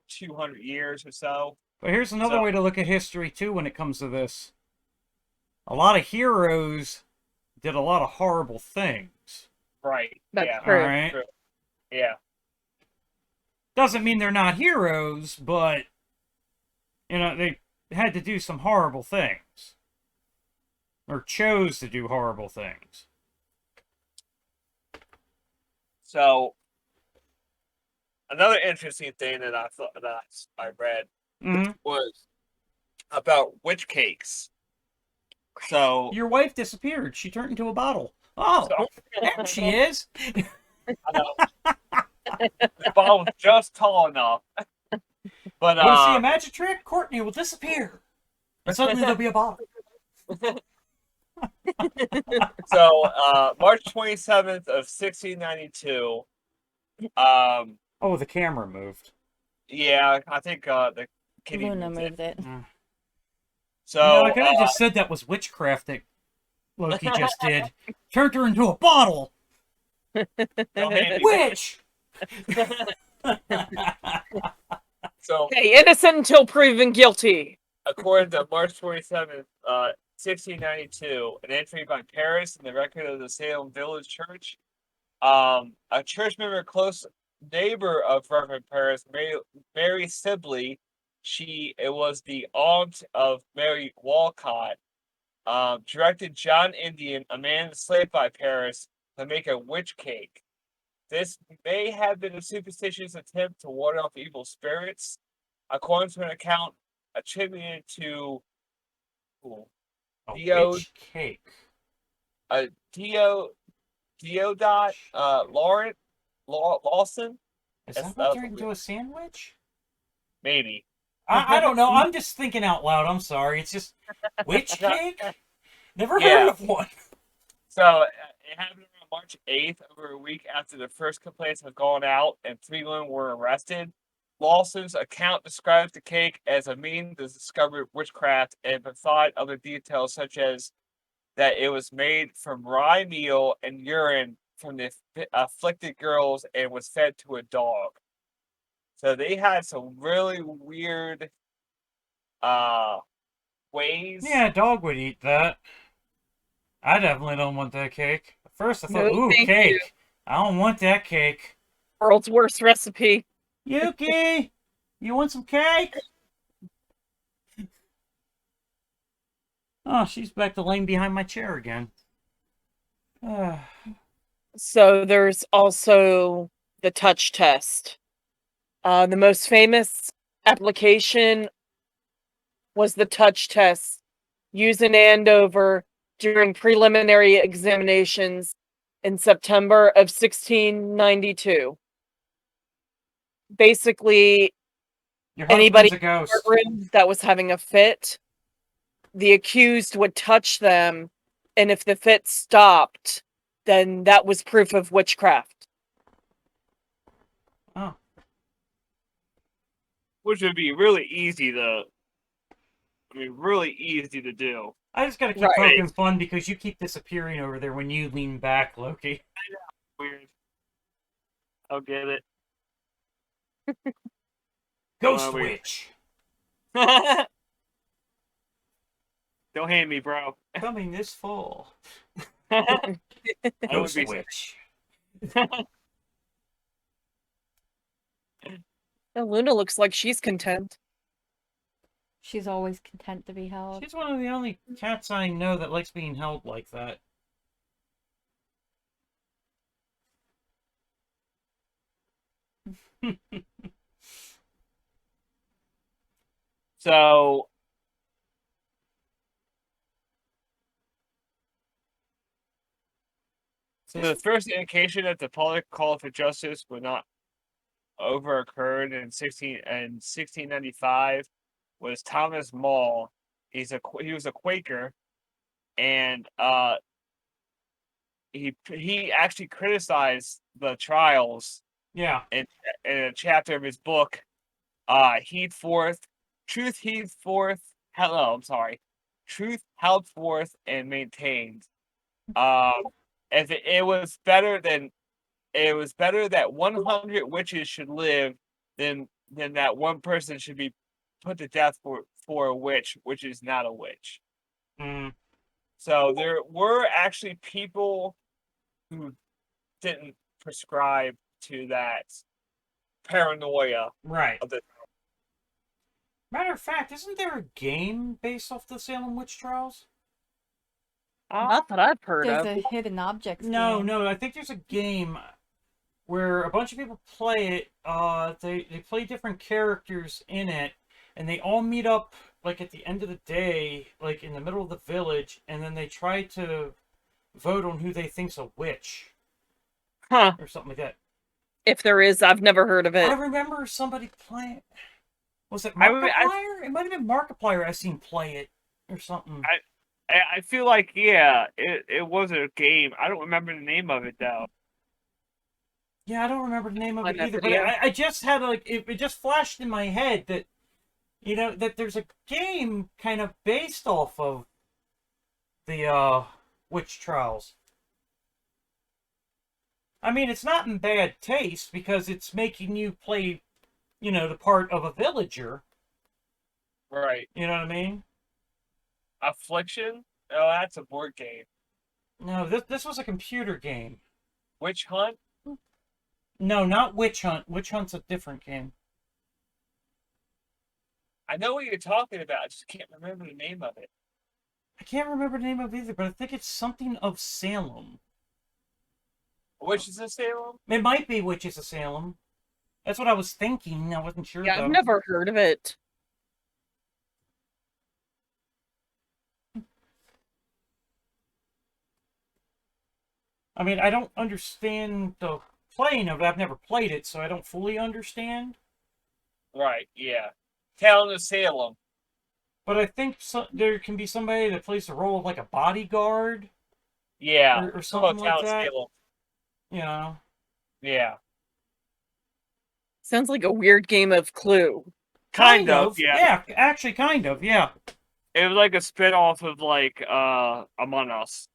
200 years or so. But here's another So- way to look at history too when it comes to this. A lot of heroes did a lot of horrible things. Right. That's Yeah. true. All right. True. Yeah. Doesn't mean they're not heroes, but they had to do some horrible things. Or chose to do horrible things. So another interesting thing that I read Mm-hmm. was about witch cakes. So Your wife disappeared. She turned into a bottle. Oh, So- there she is. the bottle was just tall enough. But Want to see a magic trick? Courtney will disappear. And suddenly there'll be a bottle. so March 27th of 1692. Oh, the camera moved. Yeah, I think the kitty Luna moved it. moved it. So I could have just said that was witchcraft that Loki just did. Turned her into a bottle. don't hate me. Witch! So Hey, innocent until proven guilty. according to March 27th, 1692, an entry by Paris in the record of the Salem Village Church. A church member, close neighbor of Reverend Paris, Mary Sibley, it was the aunt of Mary Walcott, directed John Indian, a man enslaved by Paris, to make a witch cake. This may have been a superstitious attempt to ward off evil spirits, according to an account attributed to A Dio- witch cake. Diodot Lawson, Is That's- that that what was turned a into a sandwich? maybe. I don't know. I'm just thinking out loud. I'm sorry. It's just witch cake? Never Yeah. heard of one. So it happened on March 8th, over a week after the first complaints had gone out and 3 women were arrested. Lawson's account describes the cake as a means to discover witchcraft and provide other details, such as that it was made from rye meal and urine from the afflicted girls and was fed to a dog. So they had some really weird ways. Yeah, a dog would eat that. I definitely don't want that cake. At first I thought, No, ooh, thank cake. you. I don't want that cake. World's worst recipe. Yuki, you want some cake? Oh, she's back to laying behind my chair again. So there's also the touch test. The most famous application was the touch test used in Andover during preliminary examinations in September of 1692. Basically, Your Anybody- husband's a ghost. courtroom that was having a fit, the accused would touch them, and if the fit stopped, then that was proof of witchcraft. Oh, Which would be really easy to do. I just gotta keep Right. poking fun because you keep disappearing over there when you lean back, Loki. Weird. I'll get it. Ghost wait. witch. Don't hate me, bro. Coming this fall. I would Ghost be witch. And Luna looks like she's content. She's always content to be held. She's one of the only cats I know that likes being held like that. So the first indication that the public call for justice would not occurred in 1695 was Thomas More. He was a Quaker, and he actually criticized the trials Yeah. in a chapter of his book, Heed Forth, Truth Heed Forth. Hello, I'm sorry, Truth held forth and maintained. As it was better that 100 witches should live than that one person should be put to death for a witch, which is not a witch. Mm, So there were actually people who didn't prescribe to that paranoia right. of the. Matter of fact, isn't there a game based off the Salem witch trials? Not that I've heard There's of. a hidden objects No, game. no. I think there's a game where a bunch of people play it. They play different characters in it, and they all meet up like at the end of the day, like in the middle of the village, and then they try to vote on who they think's a witch Huh. or something like that. If there is, I've never heard of I it. remember somebody playing. Was it I Markiplier? It might have been Markiplier. I seen play it or something. I feel like it was a game. I don't remember the name of it though. Yeah, I don't remember the name of Like it that either, but video? I just had like it just flashed in my head that that there's a game kind of based off of the witch trials. I mean, it's not in bad taste because it's making you play, the part of a villager. Right. You know what I mean? Affliction? Oh, that's a board game. No, this was a computer game. Witch Hunt? No, not Witch Hunt. Witch Hunt's a different game. I know what you're talking about. I just can't remember the name of it. I can't remember the name of it either, but I think it's something of Salem. Witches of Salem? It might be Witches of Salem. That's what I was thinking. I wasn't sure Yeah, though. I've never heard of it. I mean, I don't understand the playing of it. I've never played it, so I don't fully understand. Right, yeah. Town of Salem. But I think there can be somebody that plays the role of like a bodyguard. Yeah. Or something like Town of that. Salem. Yeah. Sounds like a weird game of Clue. Kind of, yeah. Yeah, actually, kind of, yeah. It was like a spin-off of like Among Us.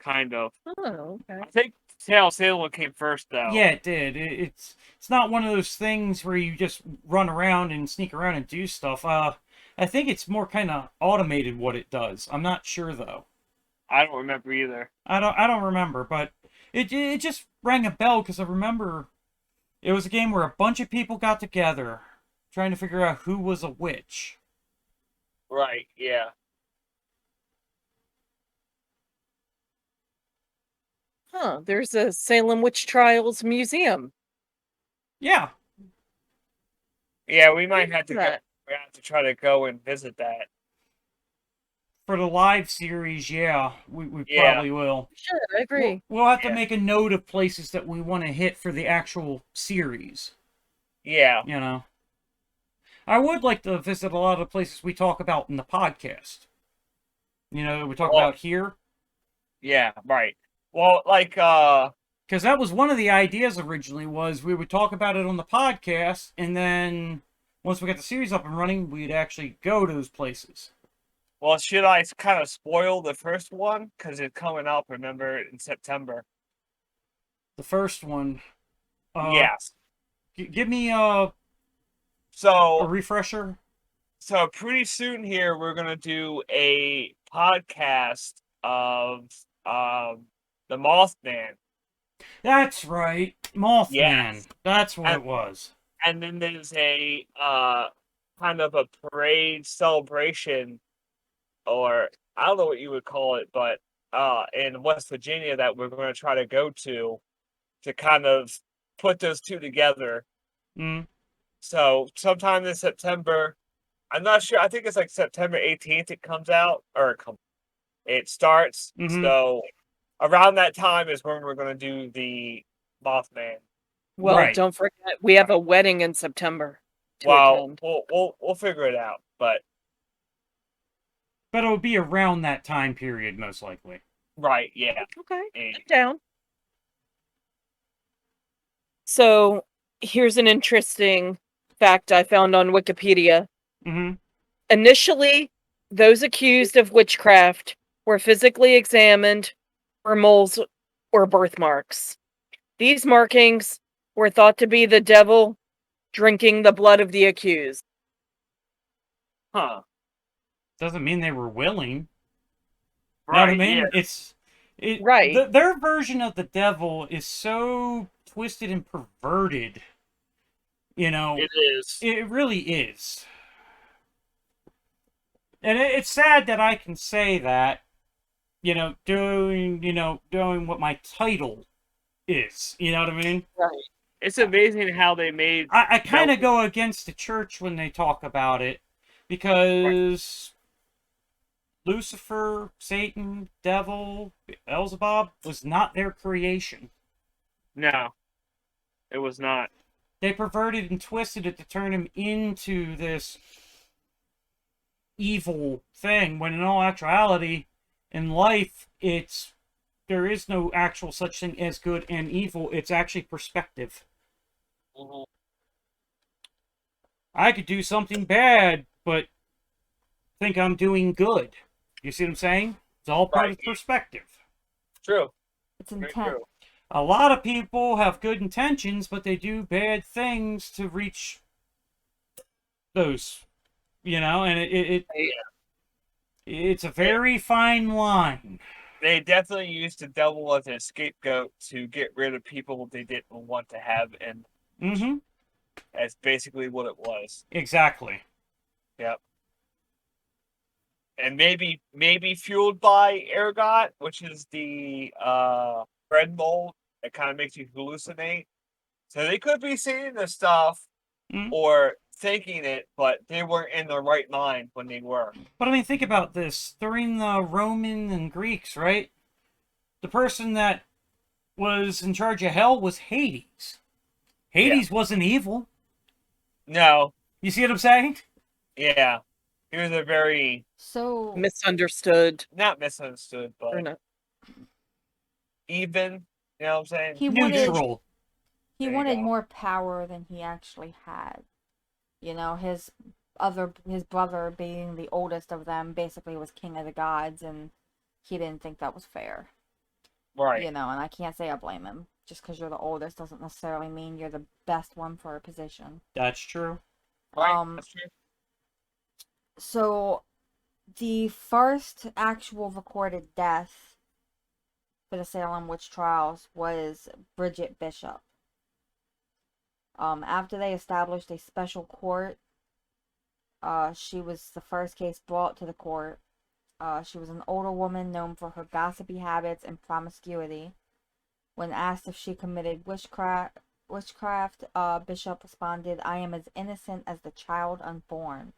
Kind of. Oh, okay. I think Town of Salem came first though. Yeah, it did. It's not one of those things where you just run around and sneak around and do stuff. I think it's more kind of automated what it does. I'm not sure though. I don't remember either. I don't remember, but it just rang a bell because I remember it was a game where a bunch of people got together trying to figure out who was a witch. Right, yeah. Huh, there's a Salem Witch Trials Museum. Yeah. Yeah, we might have to That. we have to try to go and visit that. For the live series, yeah, we Yeah. probably will. Should, I agree. We'll have to Yeah. make a note of places that we want to hit for the actual series. Yeah. I would like to visit a lot of the places we talk about in the podcast. We talk Well- about here. Yeah, right. Well, like Because that was one of the ideas originally was we would talk about it on the podcast, and then once we got the series up and running, we'd actually go to those places. well, should I kind of spoil the first one because it's coming up? Remember in September. The first one. Yes. Give me a So refresher. pretty soon here we're gonna do a podcast of the Mothman, That's right. Mothman. Yes. That's what And- it was. and then there's a kind of a parade celebration, or I don't know what you would call it, but in West Virginia that we're going to try to go to kind of put those two together. Mm. So sometime in September, I'm not sure. I think it's like September 18th. It comes out it starts. Mhm. So around that time is when we're going to do the Mothman. Well, Right. don't forget, we have a wedding in September, to Well, attend. we'll figure it out. But But it'll be around that time period, most likely. right, yeah. Okay, And I'm down. So here's an interesting fact I found on Wikipedia. Mm-hmm. Initially, those accused of witchcraft were physically examined for moles or birthmarks. These markings were thought to be the devil drinking the blood of the accused. huh. Doesn't mean they were willing. Know what I Right, yeah. mean? Right. Their version of the devil is so twisted and perverted. You know, It is. it really is. And it's sad that I can say that, doing what my title is. You know what I mean? Right. It's amazing how they made I kind of Nope. go against the church when they talk about it Right. because Lucifer, Satan, devil, Beelzebub was not their creation. No, it was not. They perverted and twisted it to turn him into this evil thing when in all actuality in life there is no actual such thing as good and evil. It's actually perspective. Mhm. I could do something bad but think I'm doing good. You see what I'm saying? It's all part Right. of perspective. True. It's Very intent. true. A lot of people have good intentions but they do bad things to reach those, and it's a very fine line. They definitely used the devil as a scapegoat to get rid of people they didn't want to have, and Mm-hmm. that's basically what it was. Exactly. Yep. And maybe fueled by ergot, which is the bread mold that kind of makes you hallucinate. So they could be seeing the stuff Mm. or thinking it, but they weren't in the right mind when they were. But I mean, think about this. During the Roman and Greeks, right? The person that was in charge of hell was Hades. Hades wasn't evil. No, You see what I'm saying? yeah. He was a very So Misunderstood. not misunderstood, Or but not. even. You know what I'm saying? he wanted Neutral. he There you wanted go. more power than he actually had. His brother being the oldest of them basically was king of the gods, and he didn't think that was fair. Right. And I can't say I blame him. Just because you're the oldest doesn't necessarily mean you're the best one for a position. That's true. Right. That's true. So the first actual recorded death for the Salem witch trials was Bridget Bishop. After they established a special court, she was the first case brought to the court. She was an older woman known for her gossipy habits and promiscuity. When asked if she committed witchcraft, Bishop responded, "I am as innocent as the child unborn."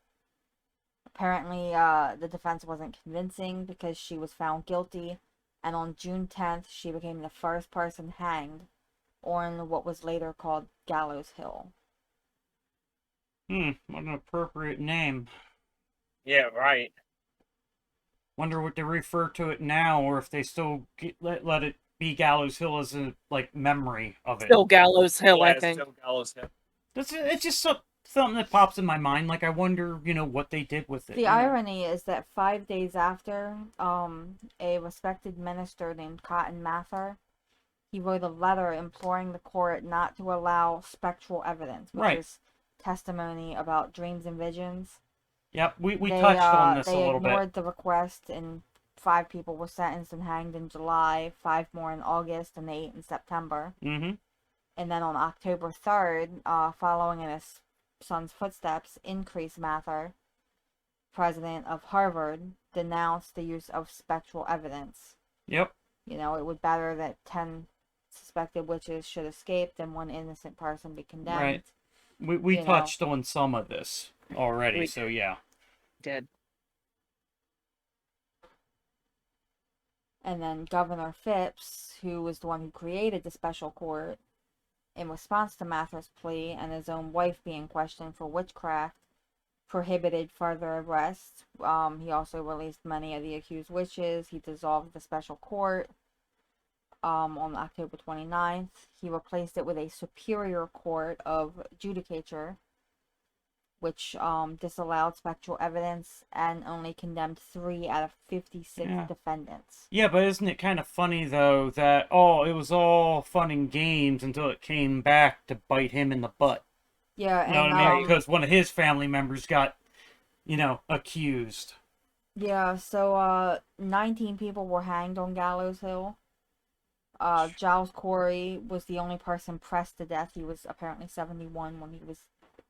Apparently, the defense wasn't convincing because she was found guilty, and on June 10th, she became the first person hanged on what was later called Gallows Hill. What an appropriate name. Yeah. Right. Wonder what they refer to it now, or if they still let it be Gallows Hill as a memory of it. Still Gallows Hill, I Yeah, think. still Gallows Hill. It's just something that pops in my mind. Like I wonder, what they did with it. The irony is that 5 days after, a respected minister named Cotton Mather, he wrote a letter imploring the court not to allow spectral evidence, which Right. is testimony about dreams and visions. Yep, we touched on this a They little bit. ignored the request, and 5 people were sentenced and hanged in July, 5 more in August, and 8 in September. Mm-hmm. And then on October 3rd, following in his son's footsteps, Increase Mather, president of Harvard, denounced the use of spectral evidence. Yep. It would better that 10 suspected witches should escape than one innocent person be condemned. Right. We touched on some of this already, so yeah. Did. And then Governor Phipps, who was the one who created the special court, in response to Mather's plea and his own wife being questioned for witchcraft, prohibited further arrests. He also released many of the accused witches. He dissolved the special court on October 29th. He replaced it with a superior court of judicature, which disallowed spectral evidence and only condemned 3 out of 56 Yeah. defendants. Yeah, but isn't it kind of funny, though, that, it was all fun and games until it came back to bite him in the butt. Yeah, You know and what I mean? Because one of his family members got, accused. yeah, so 19 people were hanged on Gallows Hill. Giles Corey was the only person pressed to death. He was apparently 71 when he was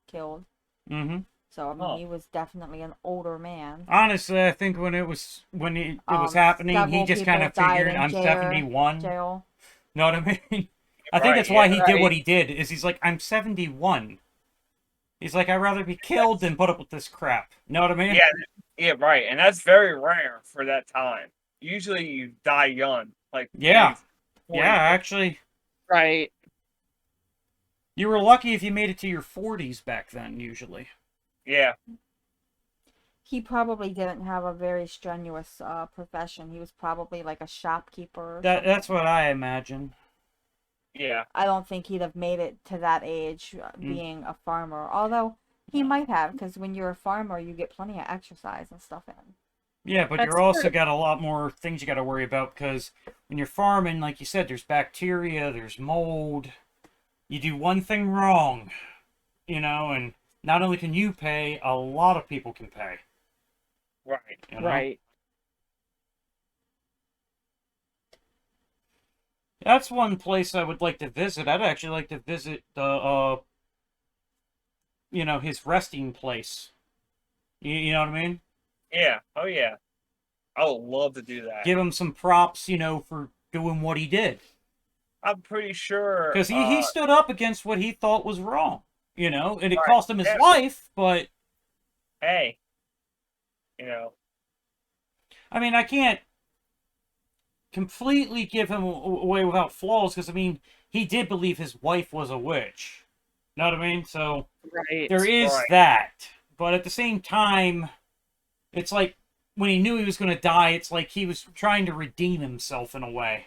killed. Mm-hmm. So, I mean, he was definitely an older man. Honestly, I think when it was happening, he several just kind of people died figured, in I'm 71. jail. Know what I mean? I think Right, that's why yeah. he did what he did, is he's like, I'm 71. He's like, I'd rather be killed than put up with this crap. Know what I mean? Yeah, right. And that's very rare for that time. Usually you die young. Like, Yeah. maybe 40, Yeah, actually. Right. You were lucky if you made it to your 40s back then, usually. Yeah. He probably didn't have a very strenuous profession. He was probably like a shopkeeper. Or That's something. what I imagine. Yeah. I don't think he'd have made it to that age being a farmer. Although he might have, because when you're a farmer, you get plenty of exercise and stuff in. Yeah, but That's you're also true. got a lot more things you got to worry about, because when you're farming, like you said, there's bacteria, there's mold. You do one thing wrong, and not only can you pay, a lot of people can pay. Right. You know? Right. That's one place I would like to visit. I'd actually like to visit the, his resting place. You know what I mean? Yeah. Oh, yeah. I would love to do that. Give him some props, for doing what he did. I'm pretty sure. Because he stood up against what he thought was wrong, and it Right, cost him his yeah. life, but, Hey. I mean, I can't completely give him away without flaws, because, I mean, he did believe his wife was a witch. Know what I mean? So, Right. there is Right. that. But at the same time, it's like, when he knew he was going to die, it's like he was trying to redeem himself in a way.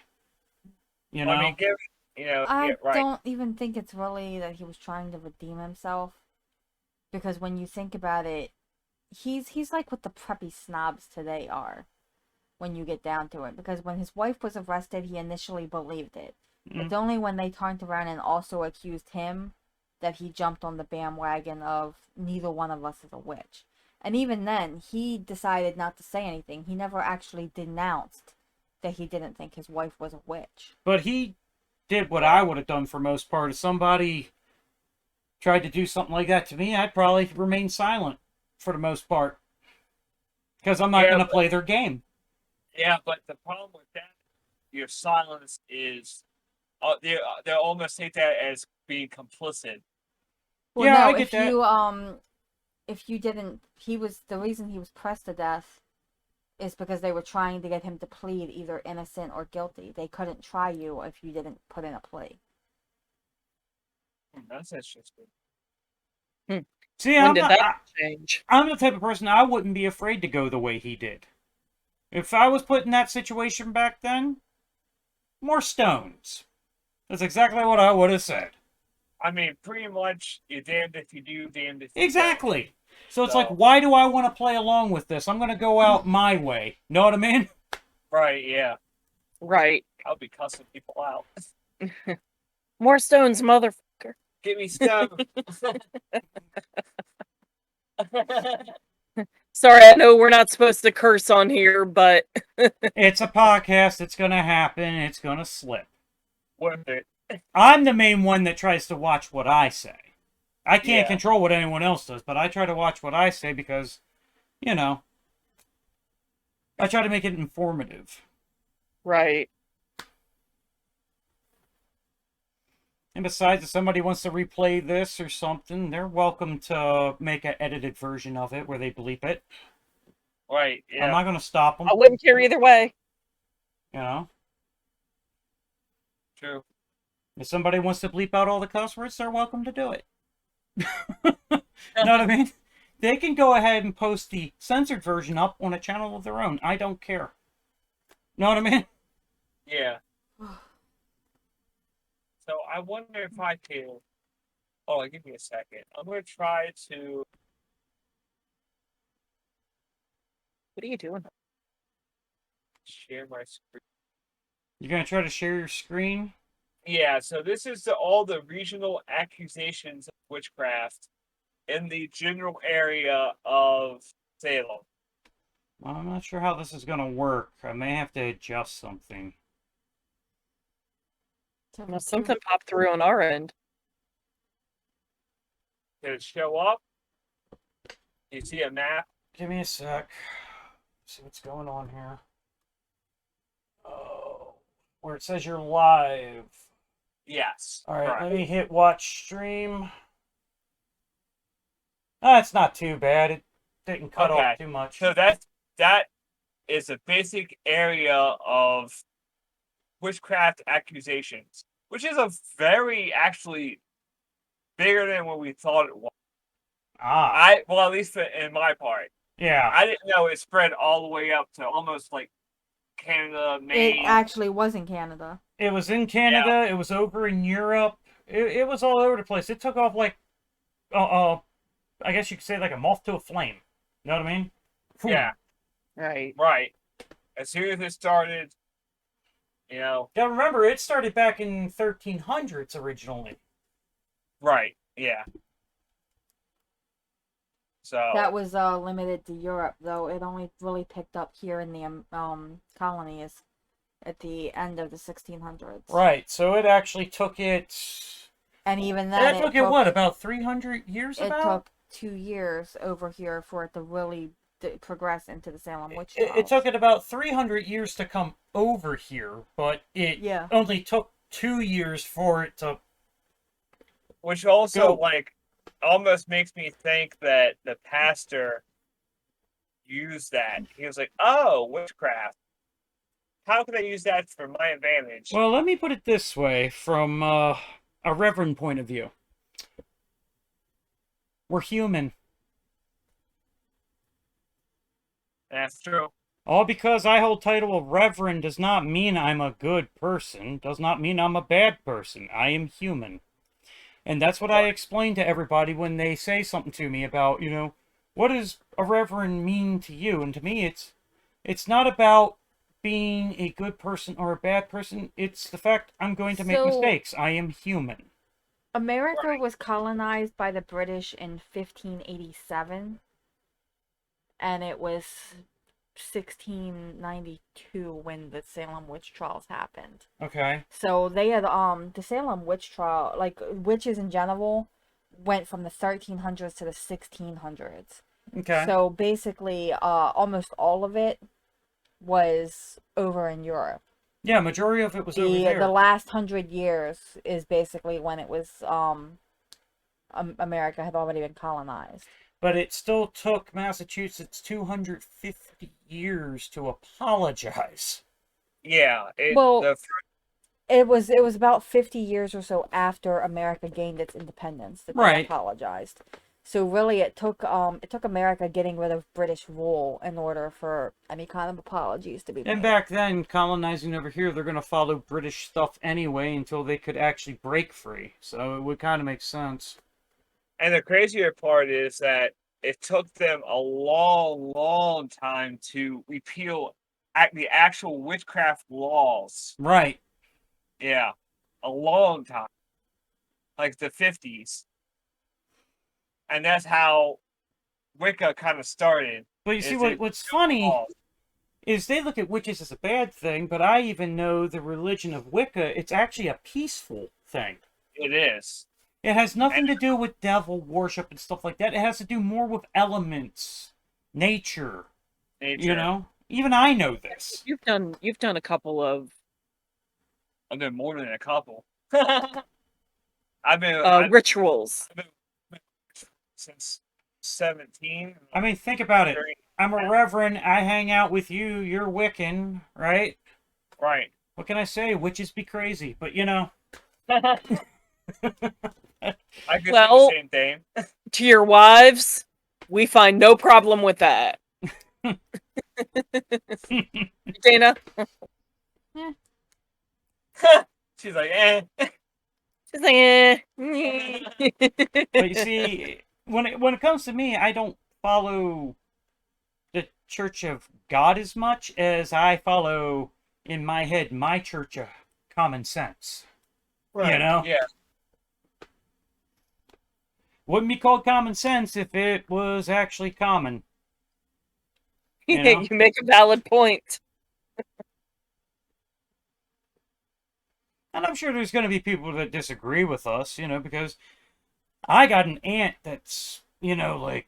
You know? I mean, I yeah, right. don't even think it's really that he was trying to redeem himself. Because when you think about it, he's like what the preppy snobs today are. When you get down to it. Because when his wife was arrested, he initially believed it. It's only when they turned around and also accused him that he jumped on the bandwagon of neither one of us is a witch. And even then, he decided not to say anything. He never actually denounced that he didn't think his wife was a witch. But he did what I would have done for most part. If somebody tried to do something like that to me, I'd probably remain silent for the most part. Because I'm not going to play their game. Yeah, but the problem with that, your silence is, they almost take that as being complicit. Well, Yeah, no, I get if that. if you didn't, the reason he was pressed to death is because they were trying to get him to plead either innocent or guilty. They couldn't try you if you didn't put in a plea. That's interesting. See, When I'm did not, that change? I'm the type of person I wouldn't be afraid to go the way he did. If I was put in that situation back then, more stones. That's exactly what I would have said. I mean, pretty much, you're damned if you do, damned if you Exactly. So it's like, So- why do I want to play along with this? I'm going to go out my way. Know what I mean? don't. Right, yeah. Right. I'll be cussing people out. More stones, motherfucker. Give me stone. Sorry, I know we're not supposed to curse on here, but It's a podcast. It's going to happen. It's going to slip. Worth it. I'm the main one that tries to watch what I say. I can't Yeah. control what anyone else does, but I try to watch what I say because, I try to make it informative. right. And besides, if somebody wants to replay this or something, they're welcome to make an edited version of it where they bleep it. Right, I'm yeah. not going to stop them, I wouldn't care either way. you know? True. If somebody wants to bleep out all the cuss words, they're welcome to do it. Know what I mean? They can go ahead and post the censored version up on a channel of their own. I don't care. Know what I mean? Yeah. So I wonder if I can. Oh, give me a second. I'm gonna try to. What are you doing? Share my screen. You're gonna try to share your screen? Yeah, so this is all the regional accusations of witchcraft in the general area of Salem. Well, I'm not sure how this is gonna work. I may have to adjust something. Well, something popped through on our end. Did it show up? You see a map? Give me a sec. See what's going on here. Oh, where it says you're live. Yes. All right, correct. let me hit watch stream. It's not too bad. It didn't cut Okay. off too much. So that is a basic area of witchcraft accusations, which is a very actually bigger than what we thought it was. Well, at least in my part, Yeah. I didn't know it spread all the way up to almost like Canada, Maine. It actually was in Canada. It was in Canada. It was over in Europe. It was all over the place. It took off like, I guess you could say like a moth to a flame. You know what I mean? Boom. Yeah. Right. Right. As soon as it started, you know. Yeah, remember, it started back in 1300s originally. Right. Yeah. So That was limited to Europe, though. It only really picked up here in the colonies at the end of the 1600s. Right, so it actually took it... And even then, It took it, what, about 300 years It about? took 2 years over here for it to really progress into the Salem witch It trials. took it about 300 years to come over here, but it only took 2 years for it to... Which also, go. like, almost makes me think that the pastor used that. He was like, oh, witchcraft. How can I use that for my advantage? Well, let me put it this way, from a reverend point of view. We're human. That's true. All because I hold title of reverend does not mean I'm a good person, does not mean I'm a bad person. I am human. And that's what I explain to everybody when they say something to me about, you know, what does a reverend mean to you? And to me, it's not about being a good person or a bad person. It's the fact I'm going to make mistakes. I am human. America was colonized by the British in 1587, and it was 1692 when the Salem witch trials happened. Okay. So they had the Salem witch trial, like witches in general, went from the 1300s to the 1600s. Okay. So basically, almost all of it was over in Europe. Yeah, majority of it was over there. The last 100 years is basically when it was America had already been colonized. But it still took Massachusetts 250 years to apologize. Yeah. It was about 50 years or so after America gained its independence that they apologized. So really, it took America getting rid of British rule in order for any kind of apologies to be made. And back then, colonizing over here, they're going to follow British stuff anyway until they could actually break free. So it would kind of make sense. And the crazier part is that it took them a long, long time to repeal the actual witchcraft laws. Right. Yeah. A long time. Like the 50s. And that's how Wicca kind of started. But you see, what's funny is they look at witches as a bad thing, but I even know the religion of Wicca, it's actually a peaceful thing. It is. It has nothing to do with devil worship and stuff like that. It has to do more with elements, nature. You know? Even I know this. You've done a couple of... I've done more than a couple. I've been rituals. I've been since 17. I mean, think about it. I'm a reverend. I hang out with you. You're Wiccan, right? Right. What can I say? Witches be crazy. But, you know, I could say Well- the same thing. To your wives, we find no problem with that. Dana? She's like, eh. She's like, eh. But you see, when it comes to me, I don't follow the Church of God as much as I follow, in my head, my Church of Common Sense. Right. You know? Yeah. Wouldn't be called common sense if it was actually common. You know? You make a valid point. And I'm sure there's going to be people that disagree with us, because I got an aunt that's, like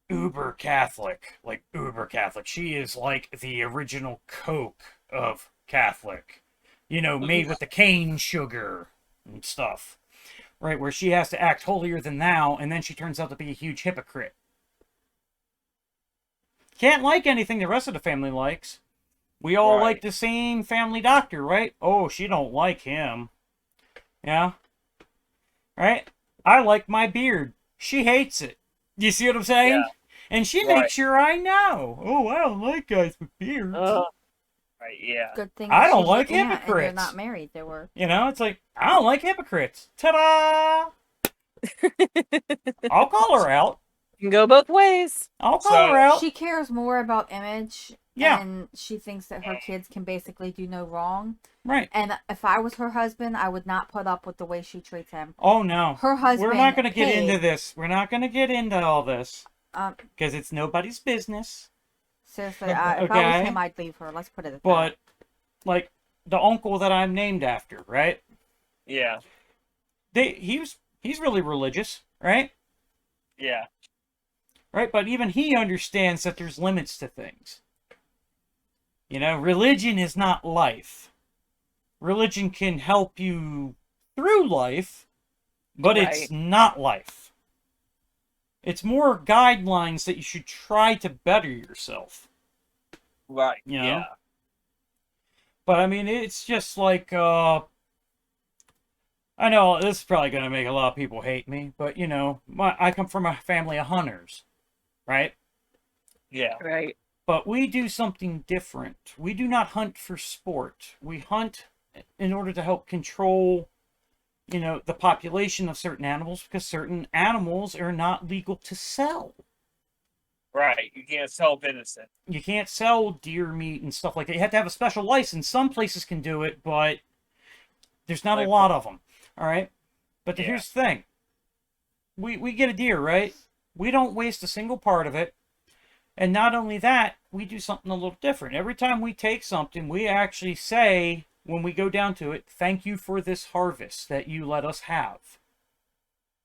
uber Catholic. Like uber Catholic. She is like the original Coke of Catholic. Made with the cane sugar and stuff. Right? Where she has to act holier than thou, and then she turns out to be a huge hypocrite. Can't like anything the rest of the family likes. We all like the same family doctor, right? Oh, she don't like him. Yeah. Right? I like my beard. She hates it. You see what I'm saying? Yeah. And she Right. makes sure I know. Oh, I don't like guys with beards. Right. Yeah. Good thing I don't she's like your aunt and you're hypocrites. not married to her. It's like, I don't like hypocrites. Ta-da! I'll call her out. You can go both ways. I'll call So- her out. She cares more about image. Yeah. And she thinks that her kids can basically do no wrong. Right. And if I was her husband, I would not put up with the way she treats him. Oh, no. Her husband. We're not going to get paid, into this. We're not going to get into all this. Um, Because it's nobody's business. seriously, if I Okay. was him, I'd leave her. Let's put it at that. But, like, the uncle that I'm named after, right? Yeah. He's really religious, right? Yeah. Right? But even he understands that there's limits to things. Religion is not life. Religion can help you through life, but it's Right. not life. It's more guidelines that you should try to better yourself. Right. You know? Yeah. But I mean, it's just like, I know this is probably going to make a lot of people hate me, but I come from a family of hunters, right? Yeah. Right. But we do something different. We do not hunt for sport. We hunt in order to help control, the population of certain animals, because certain animals are not legal to sell. Right. You can't sell venison. You can't sell deer meat and stuff like that. You have to have a special license. Some places can do it, but there's not a lot of them. All right? But Yeah. here's the thing. We get a deer, right? We don't waste a single part of it. And not only that, we do something a little different. Every time we take something, we actually say, when we go down to it, thank you for this harvest that you let us have.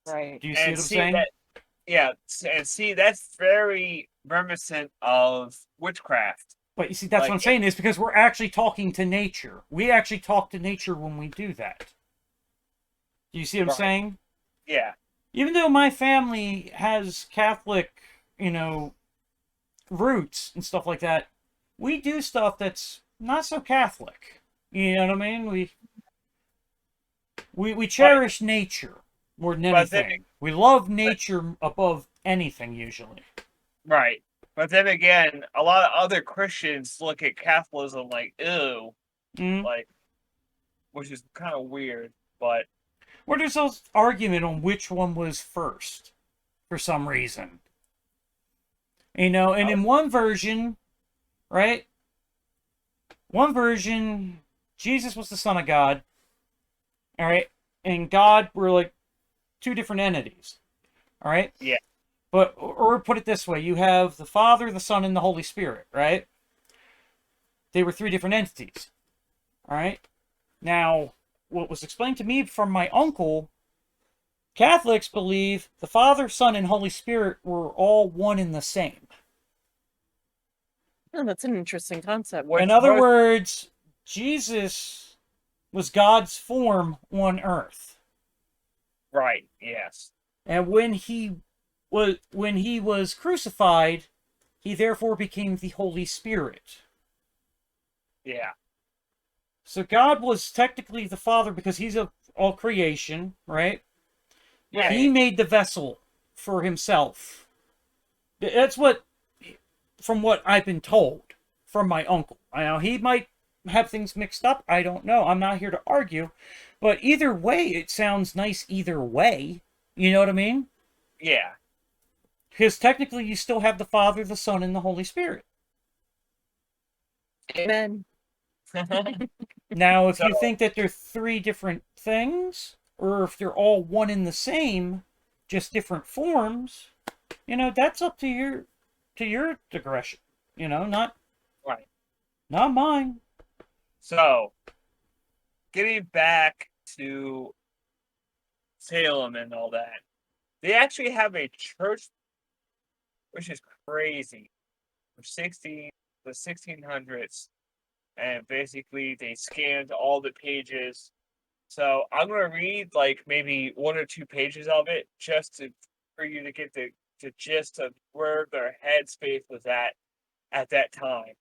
Right. Do you see what I'm And saying? and see, that's very reminiscent of witchcraft. But you see, that's what I'm saying, is because we're actually talking to nature. We actually talk to nature when we do that. Do you see what I'm Right. saying? Yeah. Even though my family has Catholic, roots and stuff like that, we do stuff that's not so Catholic. You know what I mean? We cherish nature more than But then- anything. We love nature above anything, usually. Right. But then again, a lot of other Christians look at Catholicism like, ew, Mm. like, which is kind of weird. But Where there's this argument on which one was first, for some reason. And in one version, right? One version, Jesus was the Son of God. All right? And God were like two different entities. All right? Yeah. But, or put it this way, you have the Father, the Son, and the Holy Spirit, right? They were three different entities. All right? Now, what was explained to me from my uncle, Catholics believe the Father, Son, and Holy Spirit were all one and the same. Oh, that's an interesting concept. In other words, Jesus was God's form on earth. right, yes, And when he was crucified, he therefore became the Holy Spirit. yeah, So God was technically the Father because he's of all creation, right? Yeah. He made the vessel for himself. That's what, from what I've been told from my uncle. Now, he might have things mixed up. I don't know. I'm not here to argue. But either way, it sounds nice either way. You know what I mean? Yeah. Because technically, you still have the Father, the Son, and the Holy Spirit. Amen. Now, if So- you think that they're three different things, or if they're all one and the same, just different forms, that's up to your digression. Not Right. not mine. So, getting back to Salem and all that, they actually have a church, which is crazy, from the 1600s, and basically they scanned all the pages. So I'm gonna read like maybe 1 or 2 pages of it just for you to get the gist of where their headspace was at that time.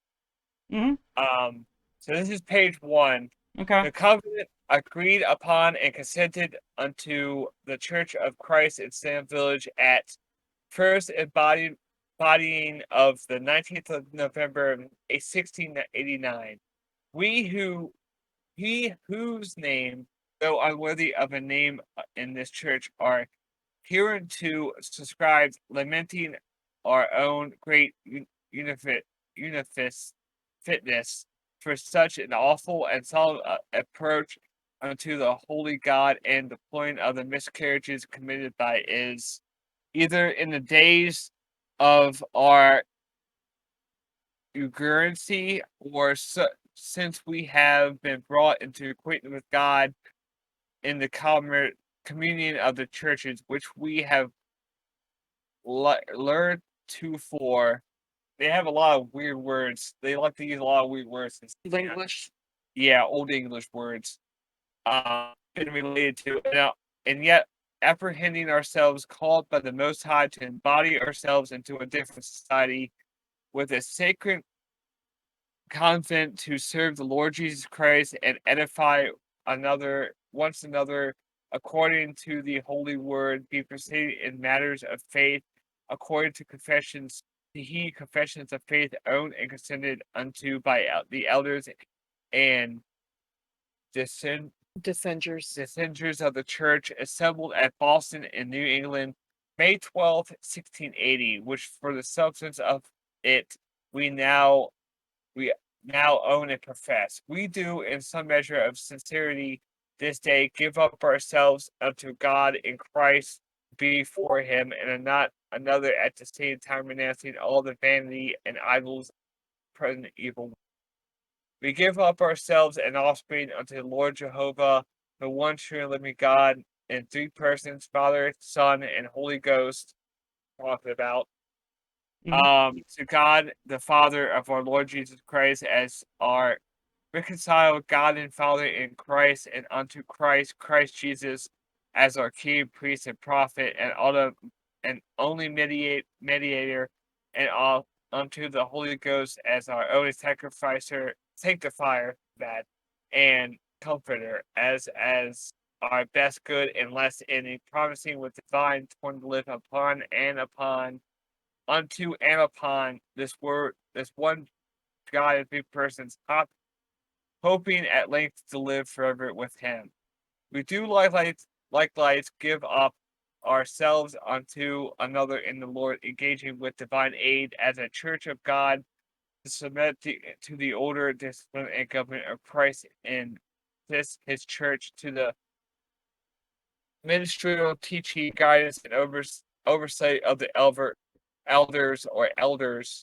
Mm-hmm. So this is page 1. Okay. The covenant agreed upon and consented unto the Church of Christ in Salem Village at first embodying of the 19th of November, 1689. He whose name, though unworthy of a name in this church, are hereunto subscribed, lamenting our own great fitness for such an awful and solemn approach unto the holy God, and deploring of the miscarriages committed by is either in the days of our urgency, or since we have been brought into acquaintance with God in the communion of the churches, which we have learned to for. They have a lot of weird words. They like to use a lot of weird words. English. Yeah, Old English words. Been related to, and yet apprehending ourselves called by the Most High to embody ourselves into a different society with a sacred convent to serve the Lord Jesus Christ and edify another according to the holy word, be proceeding in matters of faith according to confessions of faith owned and consented unto by the elders and dissenters of the church assembled at Boston in New England, May 12th, 1680, which for the substance of it we now own and profess. We do, in some measure of sincerity, this day give up ourselves unto God in Christ before Him, and not another at the same time renouncing all the vanity and idols present evil. We give up ourselves and offspring unto the Lord Jehovah, the one true and living God, in 3 persons, Father, Son, and Holy Ghost, talking about. To God, the Father of our Lord Jesus Christ, as our reconciled God and Father in Christ, and unto Christ Jesus, as our King, Priest, and Prophet, and only mediator, and all unto the Holy Ghost as our only sanctifier, and comforter, as our best good, and less any promising with divine torn to live upon and upon unto and upon this one God in 3 persons, hoping at length to live forever with Him. We do likewise give up ourselves unto another in the Lord, engaging with divine aid as a church of God to submit to the order, discipline, and government of Christ in this His church, to the ministerial teaching, guidance, and oversight of the elders.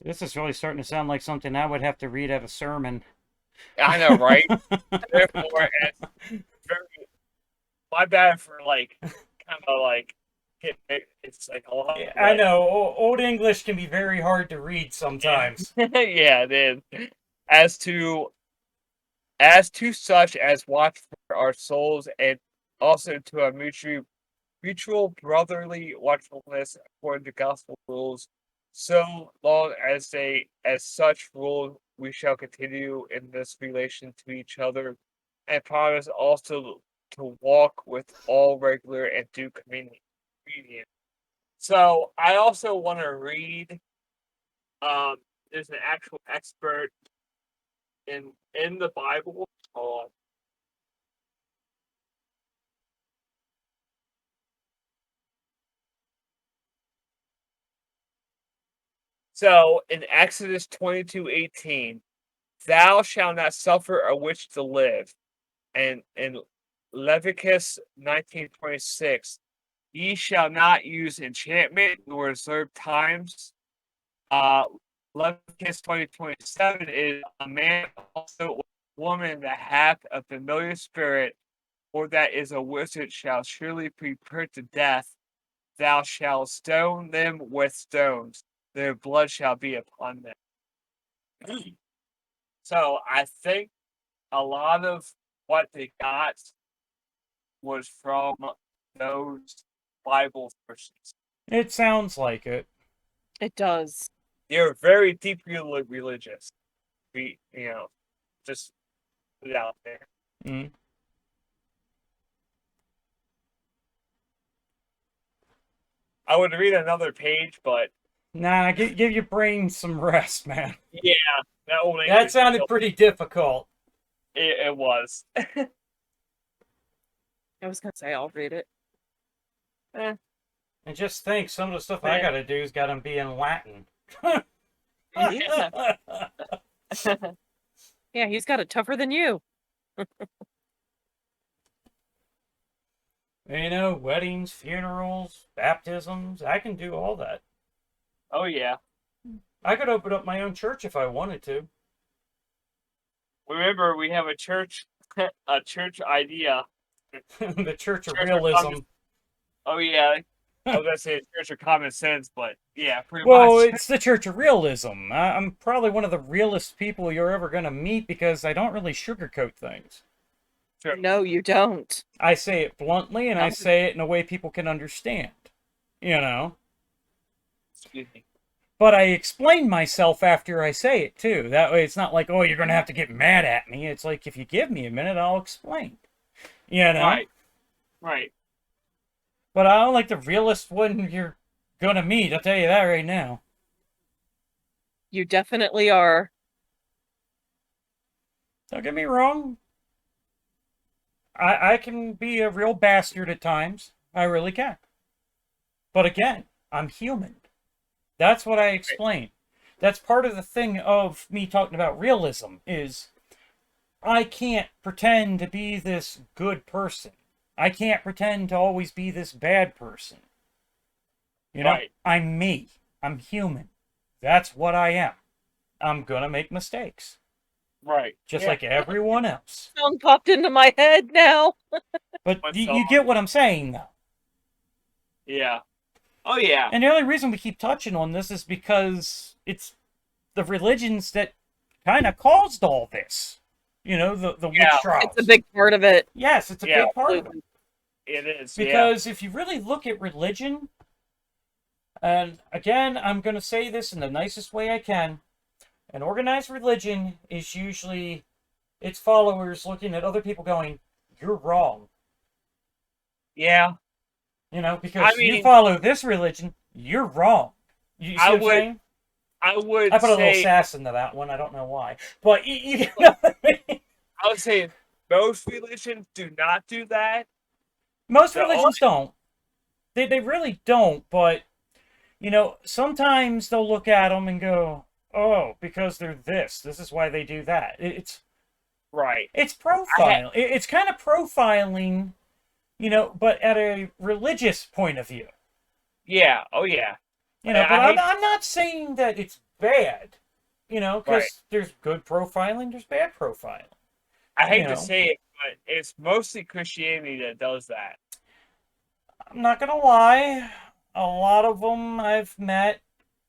This is really starting to sound like something I would have to read at a sermon. I know, right? Therefore, very my bad for kind of it's like a lot. I know. Old English can be very hard to read sometimes. Yeah, it is. As to such as watch for our souls, and also to a mutual brotherly watchfulness according to gospel rules, so long as such rule we shall continue in this relation to each other, and promise also to walk with all regular and due communion. So I also want to read. There's an actual expert in the Bible. Hold on. So in Exodus 22:18, thou shalt not suffer a witch to live. And in Leviticus 19:26, ye shall not use enchantment nor reserve times. Leviticus 20:27 is a man also or woman that hath a familiar spirit, or that is a wizard shall surely be put to death. Thou shalt stone them with stones, their blood shall be upon them. So I think a lot of what they got was from those Bible verses. It sounds like it. It does. They're very deeply religious. Just put it out there. Mm. I would read another page, but Nah, give your brain some rest, man. yeah, that old That English sounded pretty difficult. it was. I was gonna say I'll read it. And just think, some of the stuff I gotta do is gotta be in Latin. Yeah. Yeah, he's got it tougher than you. You know, weddings, funerals, baptisms, I can do all that. Oh yeah. I could open up my own church if I wanted to. Remember, we have a church idea. The Church of Church of Realism. Oh yeah. I was gonna say Church of Common Sense, but yeah, pretty Well, much. it's the Church of Realism. I'm probably one of the realest people you're ever going to meet because I don't really sugarcoat things. Sure. No, you don't. I say it bluntly, and I say it in a way people can understand. You know? Excuse me. But I explain myself after I say it, too. That way it's not like, oh, you're going to have to get mad at me. It's like, if you give me a minute, I'll explain. You know? Right. Right. But I don't like the realest one you're going to meet. I'll tell you that right now. You definitely are. Don't get me wrong. I can be a real bastard at times. I really can. But again, I'm human. That's what I explain. That's part of the thing of me talking about realism is I can't pretend to be this good person. I can't pretend to always be this bad person. You know, Right. I'm me. I'm human. That's what I am. I'm gonna make mistakes. Right. Just Yeah. like everyone else. Song popped into my head now. But What's you song? get what I'm saying, though. Yeah. Oh yeah. And the only reason we keep touching on this is because it's the religions that kind of caused all this. You know, the witch Yeah, trials. It's a big part of it. Yes, it's a Yeah, big part of it. It is. Because if you really look at religion, and again, I'm going to say this in the nicest way I can, an organized religion is usually its followers looking at other people going, you're wrong. Yeah. You know, because I mean- you follow this religion, you're wrong. You see I what I'm would saying? I would I put a little say sass into that one. I don't know why. But you know what I mean? I would say most religions do not do that. Most The religions don't. They really don't. But, you know, sometimes they'll look at them and go, oh, because they're this. This is why they do that. It's Right. profile. It's kind of profiling, you know, but at a religious point of view. Yeah. Oh yeah. You know, I but hate- I'm not saying that it's bad. You know, because Right. there's good profiling, there's bad profiling. I hate You know. to say it, but it's mostly Christianity that does that. I'm not gonna lie, a lot of them I've met.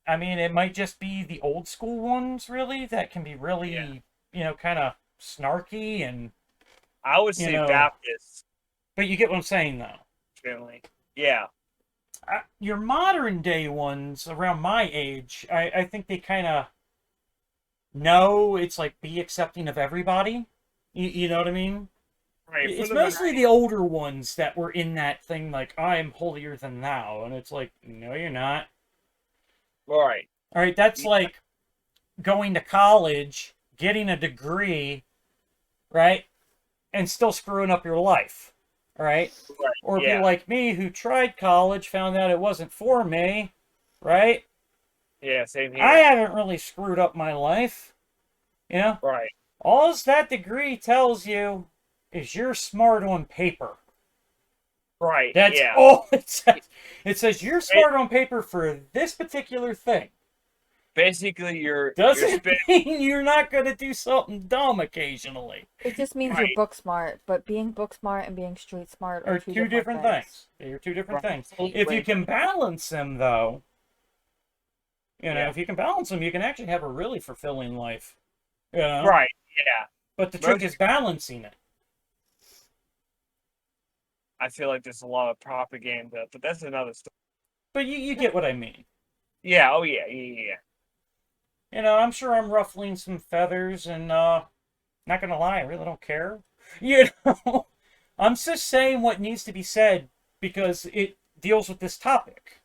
I mean, it might just be the old school ones, really, that can be really, Yeah. you know, kind of snarky and. I would You say know. Baptists, But you get what I'm saying, though. generally. Yeah. Your modern day ones around my age, I think they kind of know it's like be accepting of everybody. You know what I mean? Right. It's mostly the older ones that were in that thing, like, I am holier than thou. And it's like, no, you're not. Right. All right, that's like going to college, getting a degree, right? And still screwing up your life, right? Right. Or be Yeah. like me who tried college, found out it wasn't for me, right? Yeah. Same here. I haven't really screwed up my life, you know? Right. All that degree tells you is you're smart on paper. Right. That's Yeah. all it says. It says you're smart on paper for this particular thing. Basically, you're Doesn't mean you're not going to do something dumb occasionally. It just means Right. you're book smart, but being book smart and being street smart Are are two different things. They're two different Right. things. If you can balance them, though, you know, Yeah. if you can balance them, you can actually have a really fulfilling life. You know? Right. Yeah. But the trick is balancing it. I feel like there's a lot of propaganda, but that's another story. But you get what I mean. Yeah. Oh yeah. Yeah. You know, I'm sure I'm ruffling some feathers, and not gonna lie, I really don't care. You know, I'm just saying what needs to be said because it deals with this topic.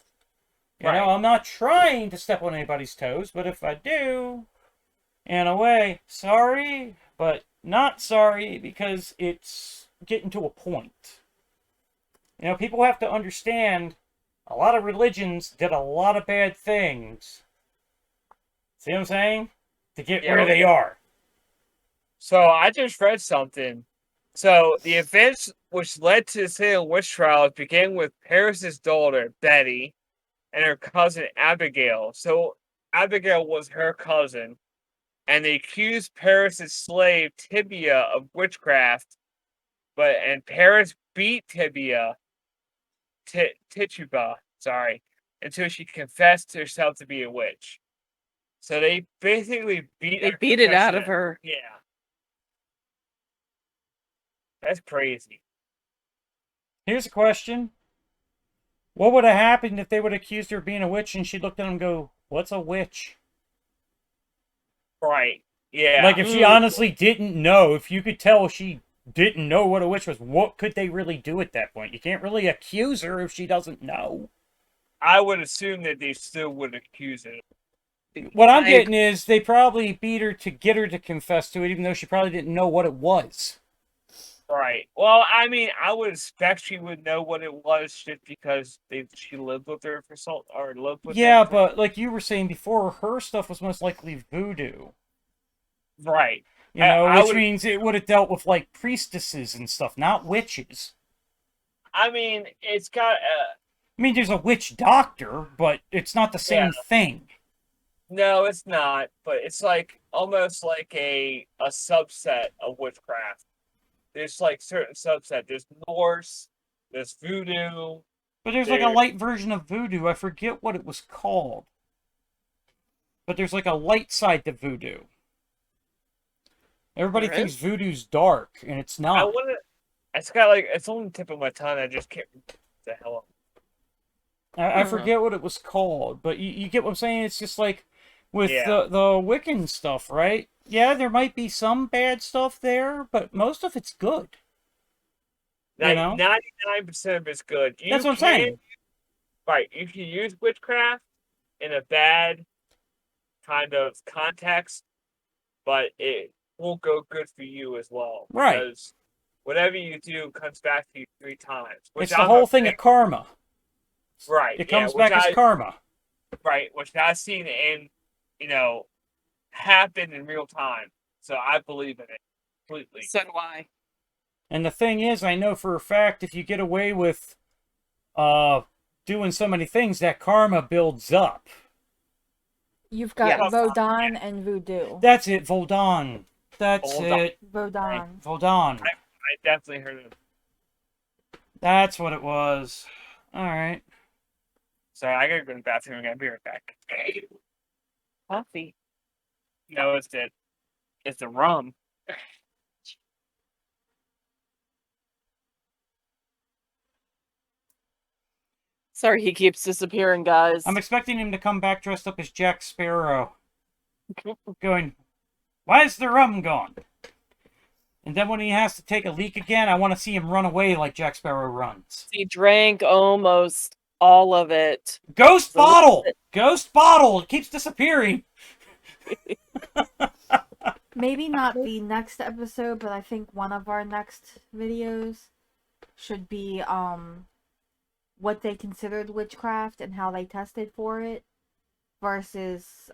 You know, I'm not trying to step on anybody's toes, but if I do, in a way, sorry, but not sorry because it's getting to a point. You know, people have to understand a lot of religions did a lot of bad things. See what I'm saying? To get where they are. So I just read something. So the events which led to the Salem witch trials began with Paris's daughter, Betty, and her cousin, Abigail. So Abigail was her cousin, and they accused Paris's slave, Tibia, of witchcraft, and Paris beat Tibia, Tituba, until she confessed herself to be a witch. So they basically beat it out of her. Yeah. That's crazy. Here's a question. What would have happened if they would have accused her of being a witch and she looked at them and go, what's a witch? Right. Yeah. Like, if she honestly didn't know, if you could tell she didn't know what a witch was, what could they really do at that point? You can't really accuse her if she doesn't know. I would assume that they still would accuse her. What I'm getting is they probably beat her to get her to confess to it, even though she probably didn't know what it was. Right. Well, I mean, I would expect she would know what it was just because she lived with her for lived with Yeah, them but like you were saying before, her stuff was most likely voodoo. Right. You know, which means it would have dealt with like priestesses and stuff, not witches. I mean, it's got I mean, there's a witch doctor, but it's not the same thing. No, it's not, but it's like almost like a subset of witchcraft. There's like certain subset. There's Norse, there's voodoo. But there's like a light version of voodoo. I forget what it was called. But there's like a light side to voodoo. Everybody thinks voodoo's dark, and it's not. It's got like, it's on the tip of my tongue. I just can't remember what the hell. I forget what it was called, but you get what I'm saying? It's just like with the Wiccan stuff, right? Yeah, there might be some bad stuff there, but most of it's good. You know? 99% of it's good. That's what I'm saying. Right, you can use witchcraft in a bad kind of context, but it won't go good for you as well. Right. Because whatever you do comes back to you 3 times. It's the whole thing of karma. Right. It comes back as karma. Right, which I've seen happen in real time. So I believe in it completely. So do I. And the thing is, I know for a fact if you get away with doing so many things, that karma builds up. You've got Vodun and Voodoo. That's it, Vodun. That's it. Vodun. Vodun. I definitely heard of it. That's what it was. Alright. Sorry, I gotta go to the bathroom and I'll be right back. Coffee. No, it's the rum. Sorry, he keeps disappearing, guys. I'm expecting him to come back dressed up as Jack Sparrow. Going, why is the rum gone? And then when he has to take a leak again, I want to see him run away like Jack Sparrow runs. He drank almost all of it. Ghost A little bottle! bit. Ghost bottle! It keeps disappearing. Maybe not the next episode, but I think one of our next videos should be what they considered witchcraft and how they tested for it versus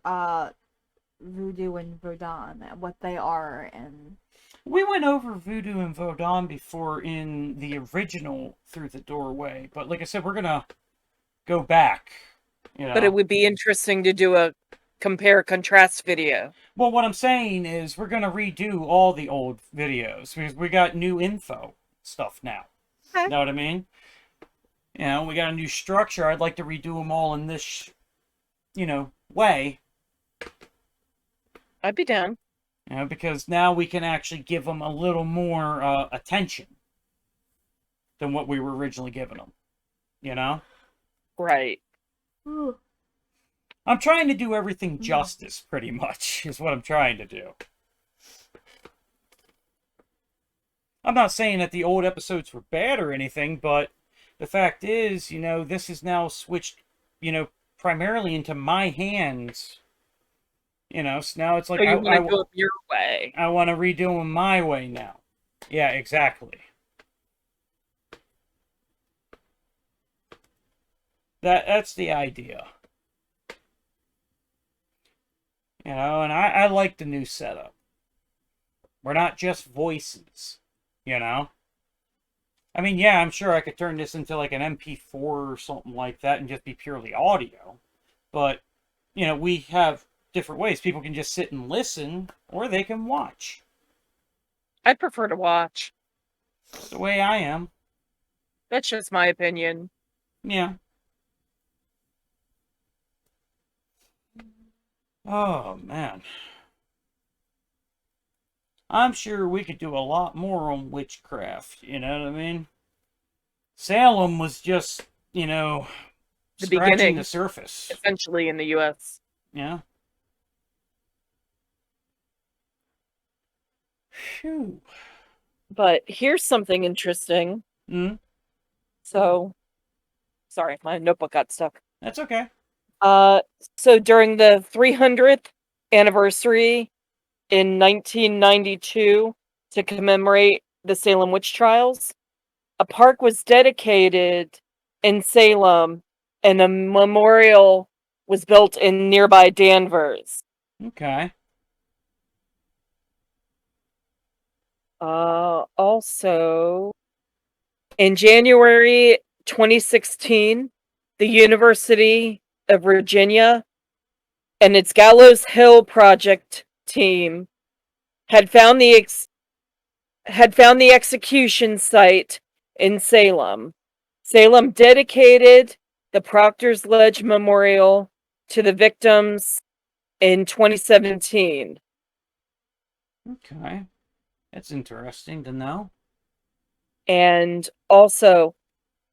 voodoo and Vodun and what they are. And We went over voodoo and Vodun before in the original Through the Doorway, but like I said, we're gonna go back. You know. But it would be interesting to do a compare contrast video. Well, what I'm saying is we're gonna redo all the old videos because we got new info stuff now. Okay. Know what I mean? You know, we got a new structure. I'd like to redo them all in this, way. I'd be down. You know, because now we can actually give them a little more attention than what we were originally giving them. You know? Right. I'm trying to do everything justice, pretty much, is what I'm trying to do. I'm not saying that the old episodes were bad or anything, but the fact is, this is now switched, primarily into my hands. So now it's like So you want to do it your way. I want to redo them my way now. Yeah, exactly. That's the idea. And I like the new setup. We're not just voices, I mean, yeah, I'm sure I could turn this into like an MP4 or something like that and just be purely audio. But, we have different ways. People can just sit and listen, or they can watch. I'd prefer to watch. That's the way I am. That's just my opinion. Yeah. Oh, man. I'm sure we could do a lot more on witchcraft, you know what I mean? Salem was just, The scratching beginning. the surface. Essentially in the US. Yeah. Phew. But here's something interesting. So, sorry, my notebook got stuck. That's okay. So during the 300th anniversary in 1992 to commemorate the Salem witch trials, a park was dedicated in Salem and a memorial was built in nearby Danvers. Okay. Also, in January 2016, the University of Virginia and its Gallows Hill project team had found the execution site in Salem. Salem dedicated the Proctor's Ledge Memorial to the victims in 2017. Okay. That's interesting to know. And also,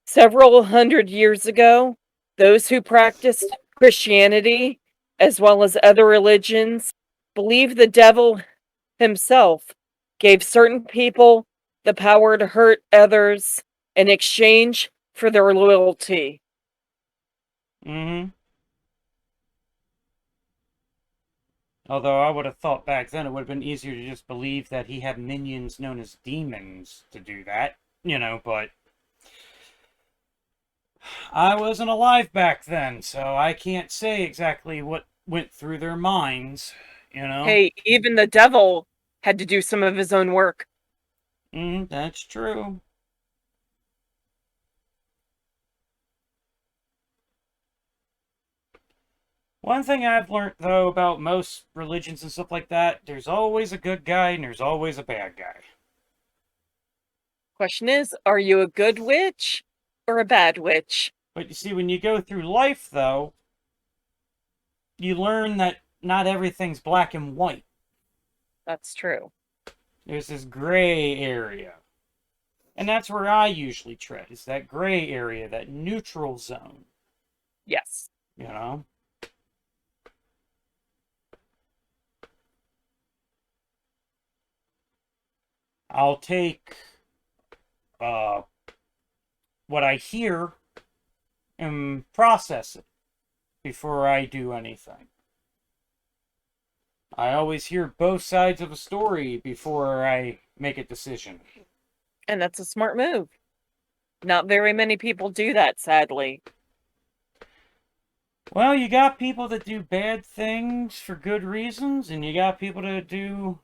several hundred years ago, those who practiced Christianity, as well as other religions, believed the devil himself gave certain people the power to hurt others in exchange for their loyalty. Mm-hmm. Although I would have thought back then it would have been easier to just believe that he had minions known as demons to do that, but I wasn't alive back then, so I can't say exactly what went through their minds, Hey, even the devil had to do some of his own work. That's true. One thing I've learned, though, about most religions and stuff like that, there's always a good guy and there's always a bad guy. Question is, are you a good witch or a bad witch? But you see, when you go through life, though, you learn that not everything's black and white. That's true. There's this gray area. And that's where I usually tread, is that gray area, that neutral zone. Yes. I'll take uh, what I hear and process it before I do anything. I always hear both sides of a story before I make a decision. And that's a smart move. Not very many people do that, sadly. Well, you got people that do bad things for good reasons, and you got people that do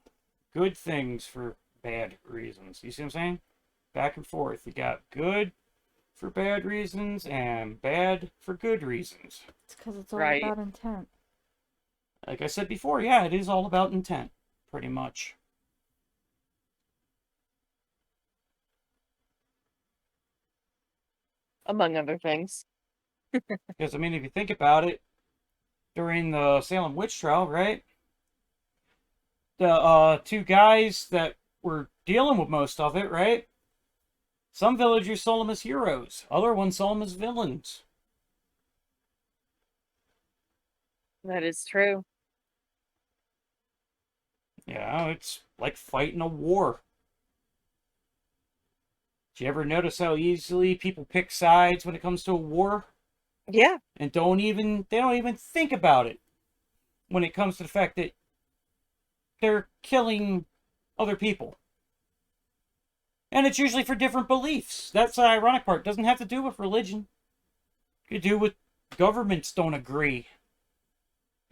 good things for bad reasons. You see what I'm saying? Back and forth. You got good for bad reasons and bad for good reasons. It's because it's all Right. about intent. Like I said before, yeah, it is all about intent, pretty much. Among other things. Because, I mean, if you think about it, during the Salem witch trial, right? The two guys that were dealing with most of it, right? Some villagers saw them as heroes. Other ones saw them as villains. That is true. Yeah, it's like fighting a war. Do you ever notice how easily people pick sides when it comes to a war? Yeah. And they don't even think about it when it comes to the fact that they're killing other people. And it's usually for different beliefs. That's the ironic part. It doesn't have to do with religion. It could do with governments don't agree.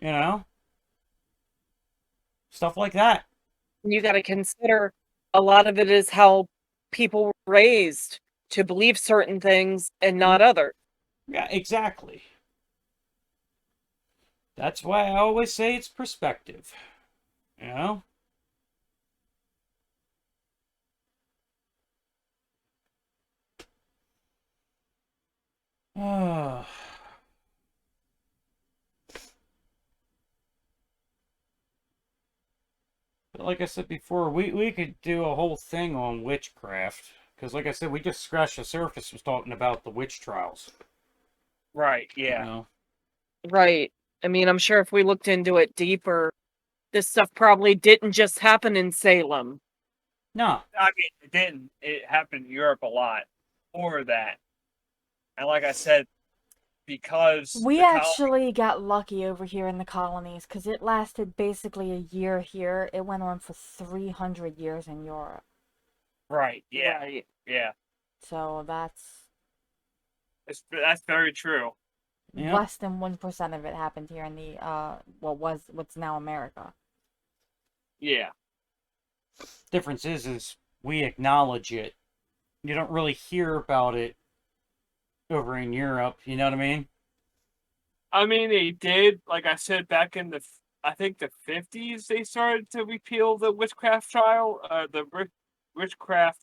You know? Stuff like that. You got to consider a lot of it is how people were raised to believe certain things and not others. Yeah, exactly. That's why I always say it's perspective. You know? But like I said before, we could do a whole thing on witchcraft. Because like I said, we just scratched the surface was talking about the witch trials. Right. You Yeah. know? Right. I mean, I'm sure if we looked into it deeper, this stuff probably didn't just happen in Salem. No. I mean, it didn't. It happened in Europe a lot. Or that. And like I said, because We the actually got lucky over here in the colonies because it lasted basically a year here. It went on for 300 years in Europe. right. Yeah. Right. Yeah. So that's That's very true. Yep. less than 1% of it happened here in the what's now America. Yeah. Difference is we acknowledge it. You don't really hear about it over in Europe. You know what I mean? I mean, they did, like I said, back in I think the 50s, they started to repeal the witchcraft trial, witchcraft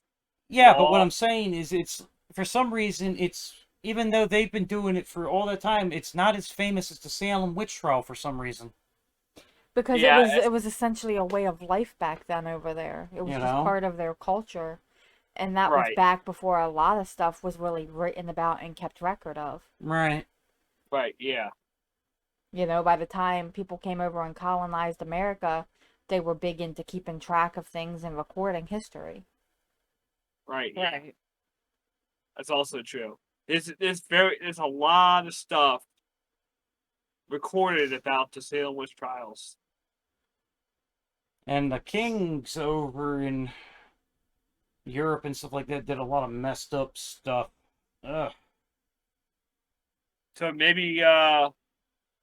Yeah, but what law. I'm saying is it's for some reason it's even though they've been doing it for all that time, it's not as famous as the Salem witch trial for some reason. Because Yeah, it was essentially a way of life back then over there. It was You just know? part of their culture. And that was Right. back before a lot of stuff was really written about and kept record of. Right. Right, yeah. You know, by the time people came over and colonized America, they were big into keeping track of things and recording history. Right, yeah. Right. That's also true. There's a lot of stuff recorded about the Salem witch trials. And the kings over in Europe and stuff like that did a lot of messed up stuff. Ugh. So maybe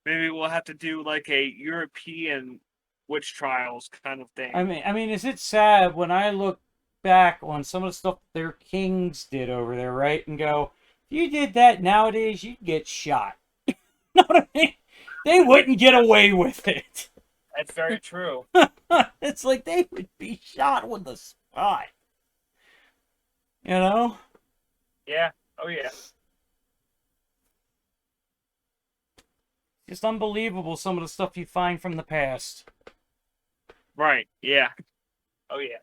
we'll have to do like a European witch trials kind of thing. I mean, is it sad when I look back on some of the stuff their kings did over there, right? And go, if you did that nowadays, you'd get shot. You know what I mean? They wouldn't get away with it. That's very true. It's like they would be shot on the spot. You know? Yeah. Oh yeah. Just unbelievable some of the stuff you find from the past. Right. Yeah. Oh yeah.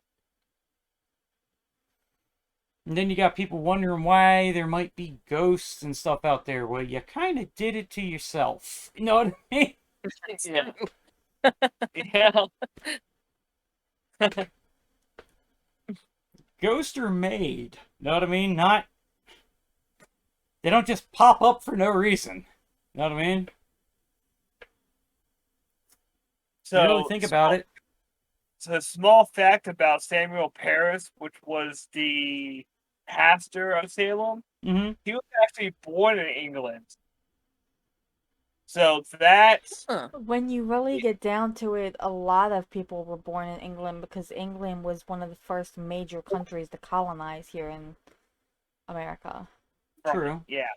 And then you got people wondering why there might be ghosts and stuff out there. Well, you kind of did it to yourself. You know what I mean? Yeah. Yeah. Most are made. Know what I mean? Not. They don't just pop up for no reason. Know what I mean? So You really think about it. So a small fact about Samuel Parris, which was the pastor of Salem, Mm-hmm. he was actually born in England. So that's Huh. When you really get down to it, a lot of people were born in England because England was one of the first major countries to colonize here in America. True. yeah.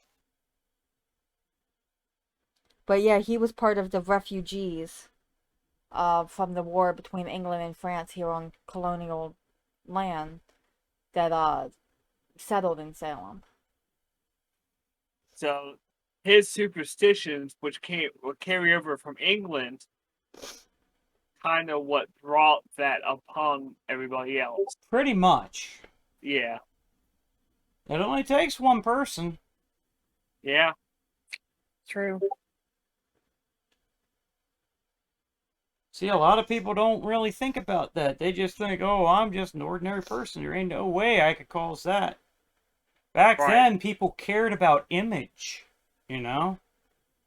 But yeah, he was part of the refugees from the war between England and France here on colonial land that settled in Salem. So his superstitions, which would carry over from England, kind of what brought that upon everybody else. Pretty much. Yeah. It only takes one person. Yeah. True. See, a lot of people don't really think about that. They just think, oh, I'm just an ordinary person. There ain't no way I could cause that. Back Right. then, people cared about image, you know?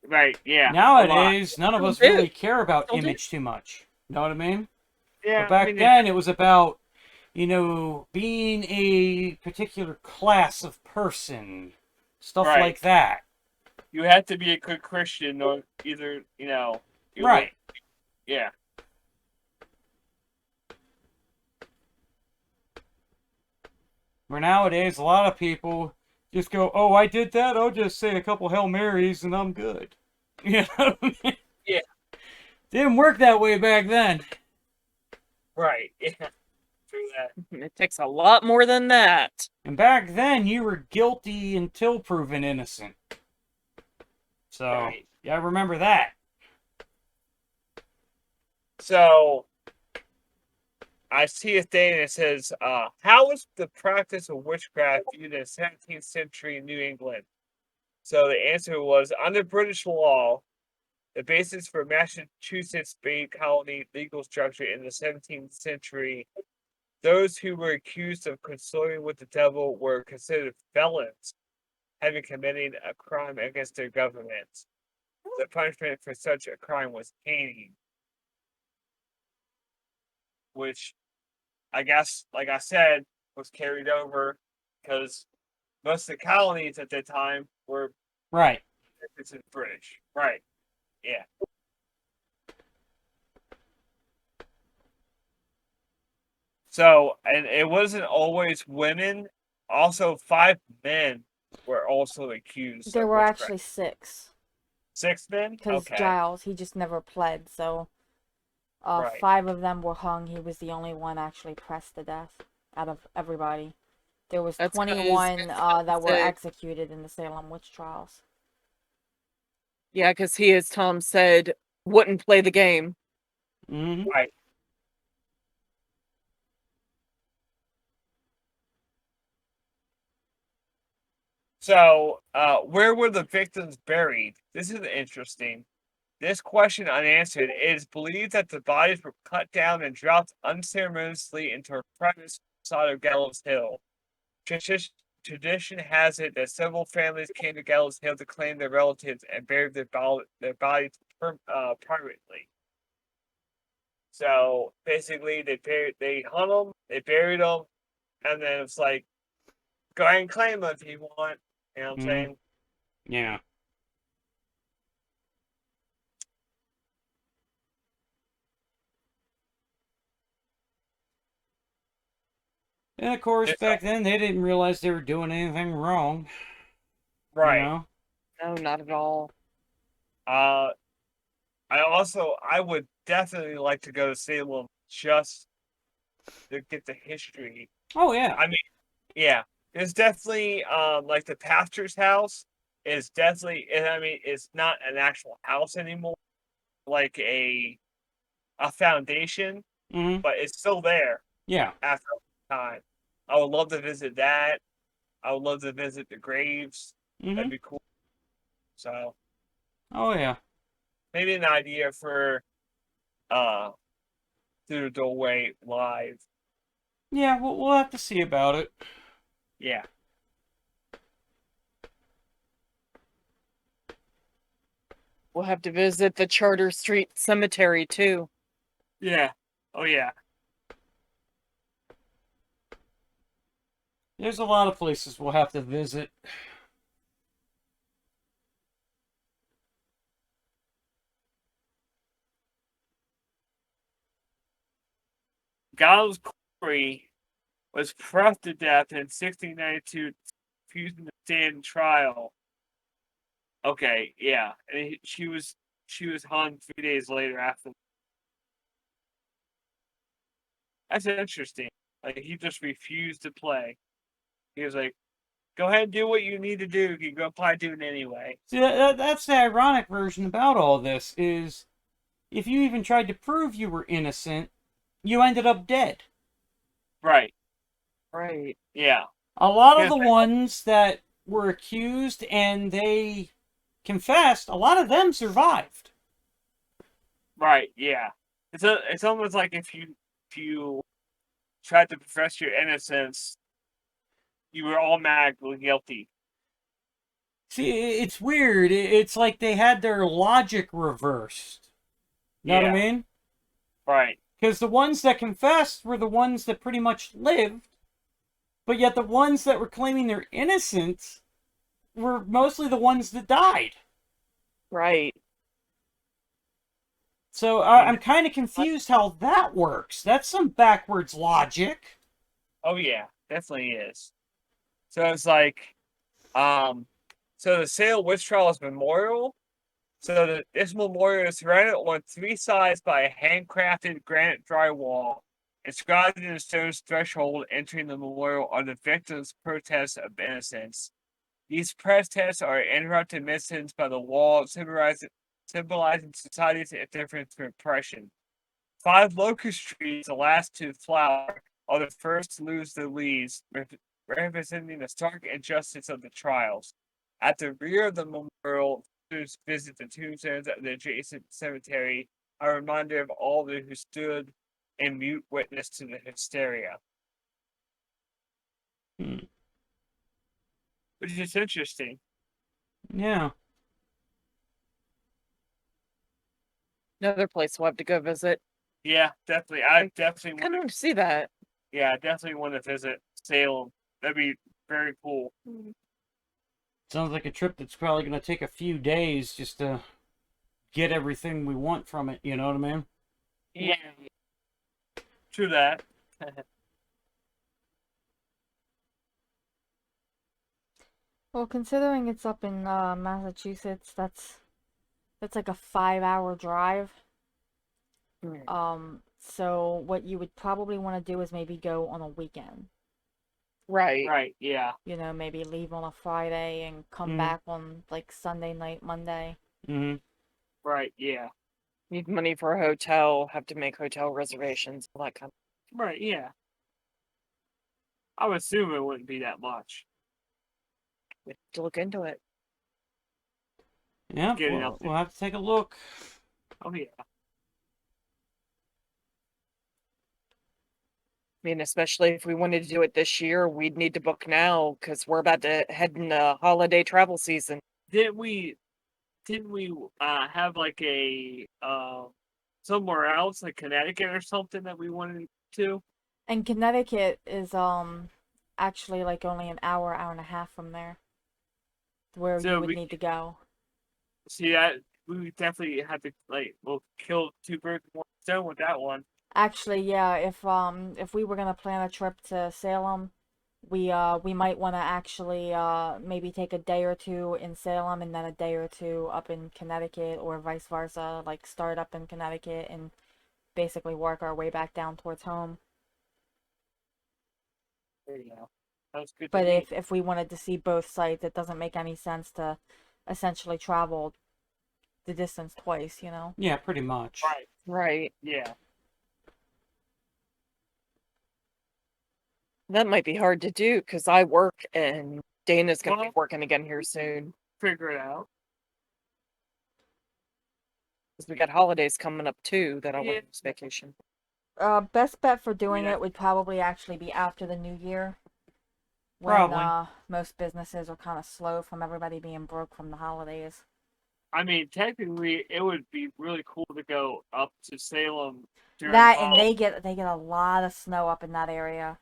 Right. Yeah. Nowadays, none of us Still do. really care about Still do. image too much. Know what I mean? Yeah. But back I mean, then, it was about, being a particular class of person. Stuff Right. like that. you have to be a good Christian, or either you Right. Yeah. Where nowadays, a lot of people just go, oh, I did that, I'll just say a couple Hail Marys and I'm good. You know what I mean? Yeah. Didn't work that way back then. Right. Yeah. True that. It takes a lot more than that. And back then, you were guilty until proven innocent. So, Right. yeah, remember that. So I see a thing that says, how was the practice of witchcraft viewed in 17th century New England? So the answer was, under British law, the basis for Massachusetts Bay Colony legal structure in the 17th century, those who were accused of consorting with the devil were considered felons, having committed a crime against their government. The punishment for such a crime was caning, which I guess, like I said, was carried over because most of the colonies at that time were Right. considered British. Right. Yeah. So, and it wasn't always women. Also, 5 men were also accused. There of were witchcraft. actually 6. 6 men? Because Okay. Giles, he just never pled, so Right. 5 of them were hung. He was the only one actually pressed to death out of everybody. There was That's 'cause 21 it's that were sick. executed in the Salem witch trials. Yeah, because he, as Tom said, wouldn't play the game. Mm-hmm. Right. So, where were the victims buried? This is interesting. This question unanswered. It is believed that the bodies were cut down and dropped unceremoniously into a private side of Gallows Hill. Tradition has it that several families came to Gallows Hill to claim their relatives and buried their bodies privately. So basically, they hung them, they buried them, and then it's like, go ahead and claim them if you want. You know what I'm Mhm. saying? Yeah. And of course, It's back then, they didn't realize they were doing anything wrong. right. You know? No, not at all. I would definitely like to go to Salem just to get the history. Oh, yeah. I mean, yeah, it's definitely like the pastor's house is definitely. I mean, it's not an actual house anymore, like a foundation, Mm-hmm. but it's still there Yeah. after time. I would love to visit that. I would love to visit the graves. Mm-hmm. That'd be cool. So Oh, yeah. maybe an idea for through the doorway live. Yeah, we'll have to see about it. Yeah. We'll have to visit the Charter Street Cemetery too. Yeah. Oh yeah. There's a lot of places we'll have to visit. Giles Corey was pressed to death in 1692, refusing to stand trial. Okay, yeah, and she was hung 3 days later after. That's interesting. Like he just refused to play. He was like, "Go ahead and do what you need to do. You go probably do it anyway." See, that's the ironic version about all this is if you even tried to prove you were innocent, you ended up dead. Right. Right. Yeah. A lot of Yeah. the ones that were accused and they confessed, a lot of them survived. Right. Yeah. It's almost like if you tried to profess your innocence, you were automatically guilty. See, it's weird. It's like they had their logic reversed. Know what I Yeah. mean? Right. Because the ones that confessed were the ones that pretty much lived, but yet the ones that were claiming their innocence were mostly the ones that died. Right. So I'm kind of confused how that works. That's some backwards logic. Oh yeah, definitely is. So it's like, so the Salem Witch Trials Memorial. So this memorial is surrounded on 3 sides by a handcrafted granite drywall. Inscribed in the stone's threshold entering the memorial are the victims' protests of innocence. These protests are interrupted mid-sentence by the wall, symbolizing society's indifference to oppression. 5 locust trees, the last to flower, are the first to lose their leaves, representing the stark injustice of the trials. At the rear of the memorial, visitors visit the tombstones of the adjacent cemetery, a reminder of all those who stood in mute witness to the hysteria. Hmm. Which is interesting. Yeah. Another place we'll have to go visit. Yeah, definitely. I definitely Kind want of see that. yeah, I definitely want to visit Salem. That'd be very cool. Sounds like a trip that's probably going to take a few days just to get everything we want from it. You know what I mean? Yeah. True that. Well, considering it's up in Massachusetts, that's like a 5-hour drive. So what you would probably want to do is maybe go on a weekend. Right. Right, yeah. You know, maybe leave on a Friday and come back on like Sunday night, Monday. Mm-hmm. Right, yeah. Need money for a hotel, have to make hotel reservations, all that kind of. Right, yeah. I would assume it wouldn't be that much. We have to look into it. Yeah, Getting up we'll have to take a look. Oh yeah. I mean, especially if we wanted to do it this year, we'd need to book now because we're about to head into holiday travel season. Didn't we have like a somewhere else, like Connecticut or something that we wanted to? And Connecticut is actually like only an hour, hour and a half from there, where So you would we need to go. see that we would definitely have to we'll kill 2 birds with 1 stone with that one. Actually, yeah, if we were gonna plan a trip to Salem, we might want to actually maybe take a day or two in Salem and then a day or two up in Connecticut, or vice versa, like start up in Connecticut and basically work our way back down towards home. There you go. Sounds good to But me. if we wanted to see both sites, it doesn't make any sense to essentially travel the distance twice, you know? Yeah, pretty much. Right. Right. Yeah. That might be hard to do because I work and Dana's going to Well, be working again here soon. figure it out. Because we got holidays coming up too that I Yeah. want to use vacation. Best bet for doing Yeah. it would probably actually be after the new year. When Probably. most businesses are kind of slow from everybody being broke from the holidays. I mean, technically, it would be really cool to go up to Salem during That and all. they get a lot of snow up in that area.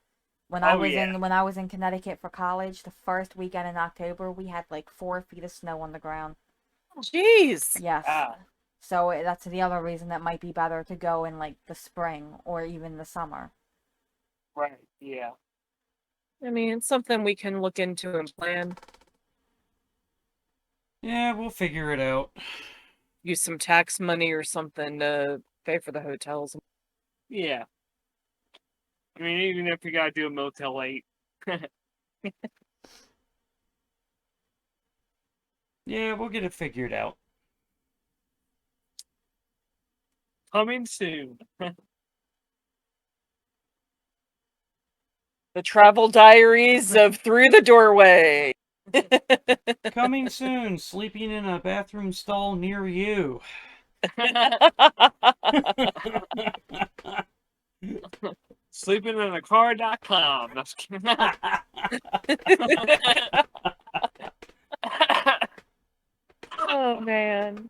When I Oh was yeah, when I was in Connecticut for college, the first weekend in October, we had like 4 feet of snow on the ground. Jeez. Yes. ah, So that's the other reason that might be better to go in like the spring or even the summer. right, yeah. I mean, it's something we can look into and plan. Yeah, we'll figure it out. Use some tax money or something to pay for the hotels. Yeah. I mean, even if you gotta do a Motel 8. Yeah, we'll get it figured out. Coming soon. The travel diaries of Through the Doorway. Coming soon, sleeping in a bathroom stall near you. Sleeping in a car.com. No, just kidding. Oh man.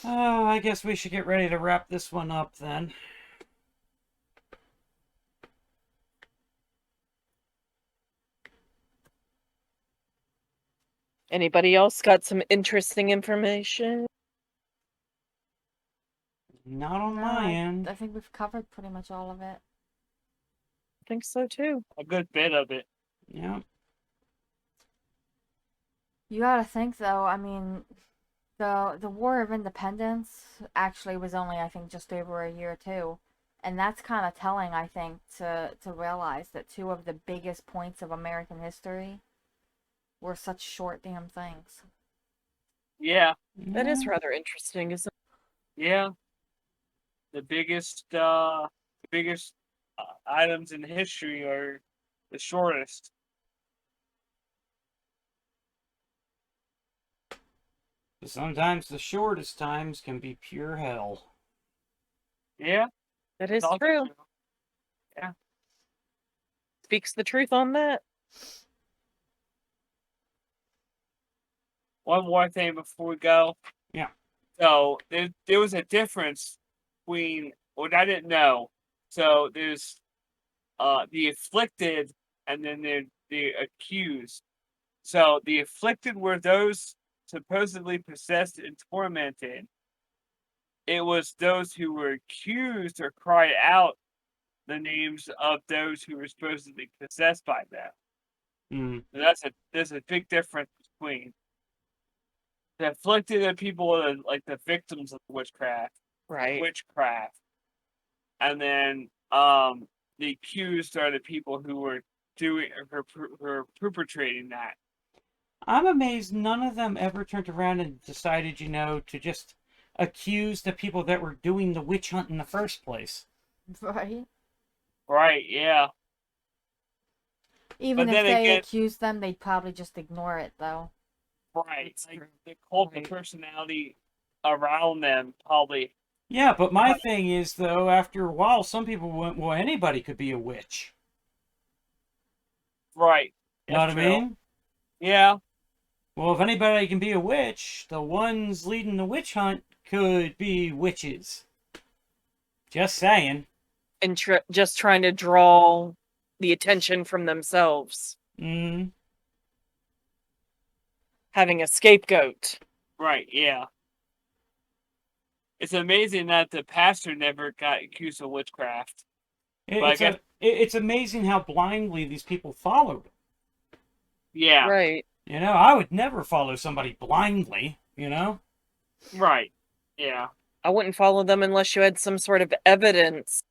Oh, I guess we should get ready to wrap this one up then. Anybody else got some interesting information? Not on No, my end. I think we've covered pretty much all of it. I think so too. A good bit of it. Yeah. You gotta think though. I mean, the War of Independence actually was only I think just over a year too, and that's kind of telling I think to realize that two of the biggest points of American history were such short damn things. Yeah, That is Yeah. rather interesting, isn't yeah. The biggest items in history are the shortest. But sometimes the shortest times can be pure hell. Yeah, it? That it's is also true. true. Speaks the truth on that. One more thing before we go. Yeah. So there was a difference between what I didn't know. So there's the afflicted and then the accused. So the afflicted were those supposedly possessed and tormented. It was those who were accused or cried out the names of those who were supposedly possessed by them. Hmm. So there's a big difference between the afflicted are people that are like the victims of Right. witchcraft, and then the accused are the people who were doing or perpetrating that. I'm amazed none of them ever turned around and decided, to just accuse the people that were doing the witch hunt in the first place. Right? Right? Yeah. Even But if then they again, accused them, they'd probably just ignore it though. right? That's Like true. the cult Right. of personality around them probably. Yeah, but my thing is, though, after a while, some people went, well, anybody could be a witch. Right. Know what That's I true. mean? Yeah. Well, if anybody can be a witch, the ones leading the witch hunt could be witches. Just saying. And just trying to draw the attention from themselves. Mm. Having a scapegoat. Right. Yeah. It's amazing that the pastor never got accused of witchcraft. But I guess, It's amazing how blindly these people followed. yeah. Right. I would never follow somebody blindly, Right. Yeah. I wouldn't follow them unless you had some sort of evidence.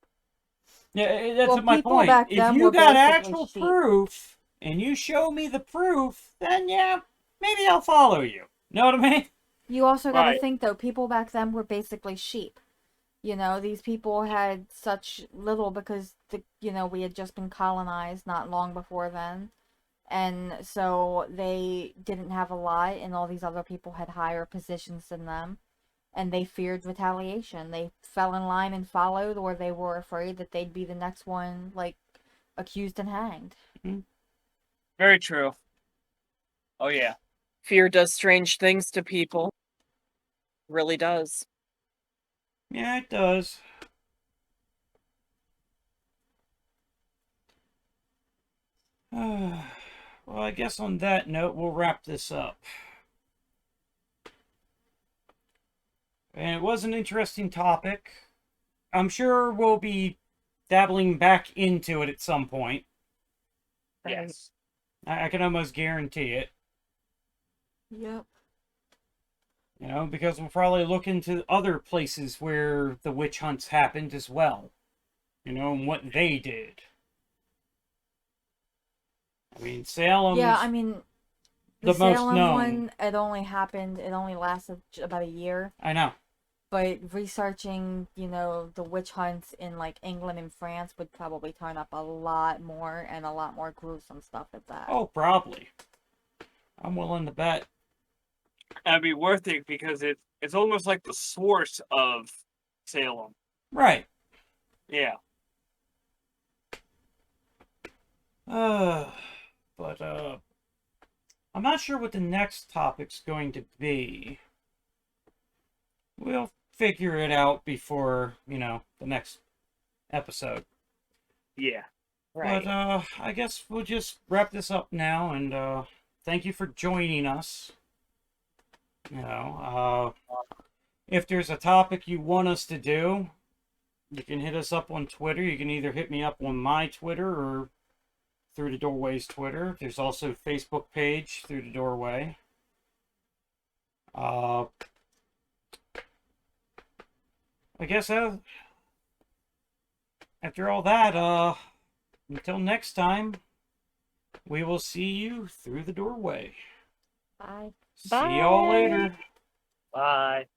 Yeah, that's Well, my people point. back If then you were got basically actual sheep. proof and you show me the proof, then yeah, maybe I'll follow you. Know what I mean? You also got to Right. think though, people back then were basically sheep. These people had such little because we had just been colonized not long before then. And so they didn't have a lot, and all these other people had higher positions than them, and they feared retaliation. They fell in line and followed, or they were afraid that they'd be the next one, like, accused and hanged. Very true. Oh yeah. Fear does strange things to people. Really does. Yeah, it does. Well, I guess on that note, we'll wrap this up. And it was an interesting topic. I'm sure we'll be dabbling back into it at some point. Yes. I can almost guarantee it. Yep. You know, because we'll probably look into other places where the witch hunts happened as well. You know, and what they did. I mean, Salem's Yeah, I mean, the the most Salem known. one, it only lasted about a year. I know. But researching, the witch hunts in, like, England and France would probably turn up a lot more, and a lot more gruesome stuff at that. Oh, probably. I'm willing to bet. That'd be worth it because it's almost like the source of Salem. Right. Yeah. But I'm not sure what the next topic's going to be. We'll figure it out before, the next episode. Yeah. Right. But I guess we'll just wrap this up now, and thank you for joining us. If there's a topic you want us to do, you can hit us up on Twitter. You can either hit me up on my Twitter or Through the Doorway's Twitter. There's also a Facebook page, Through the Doorway. I guess after all that, until next time, we will see you through the doorway. Bye. See y'all later. Bye.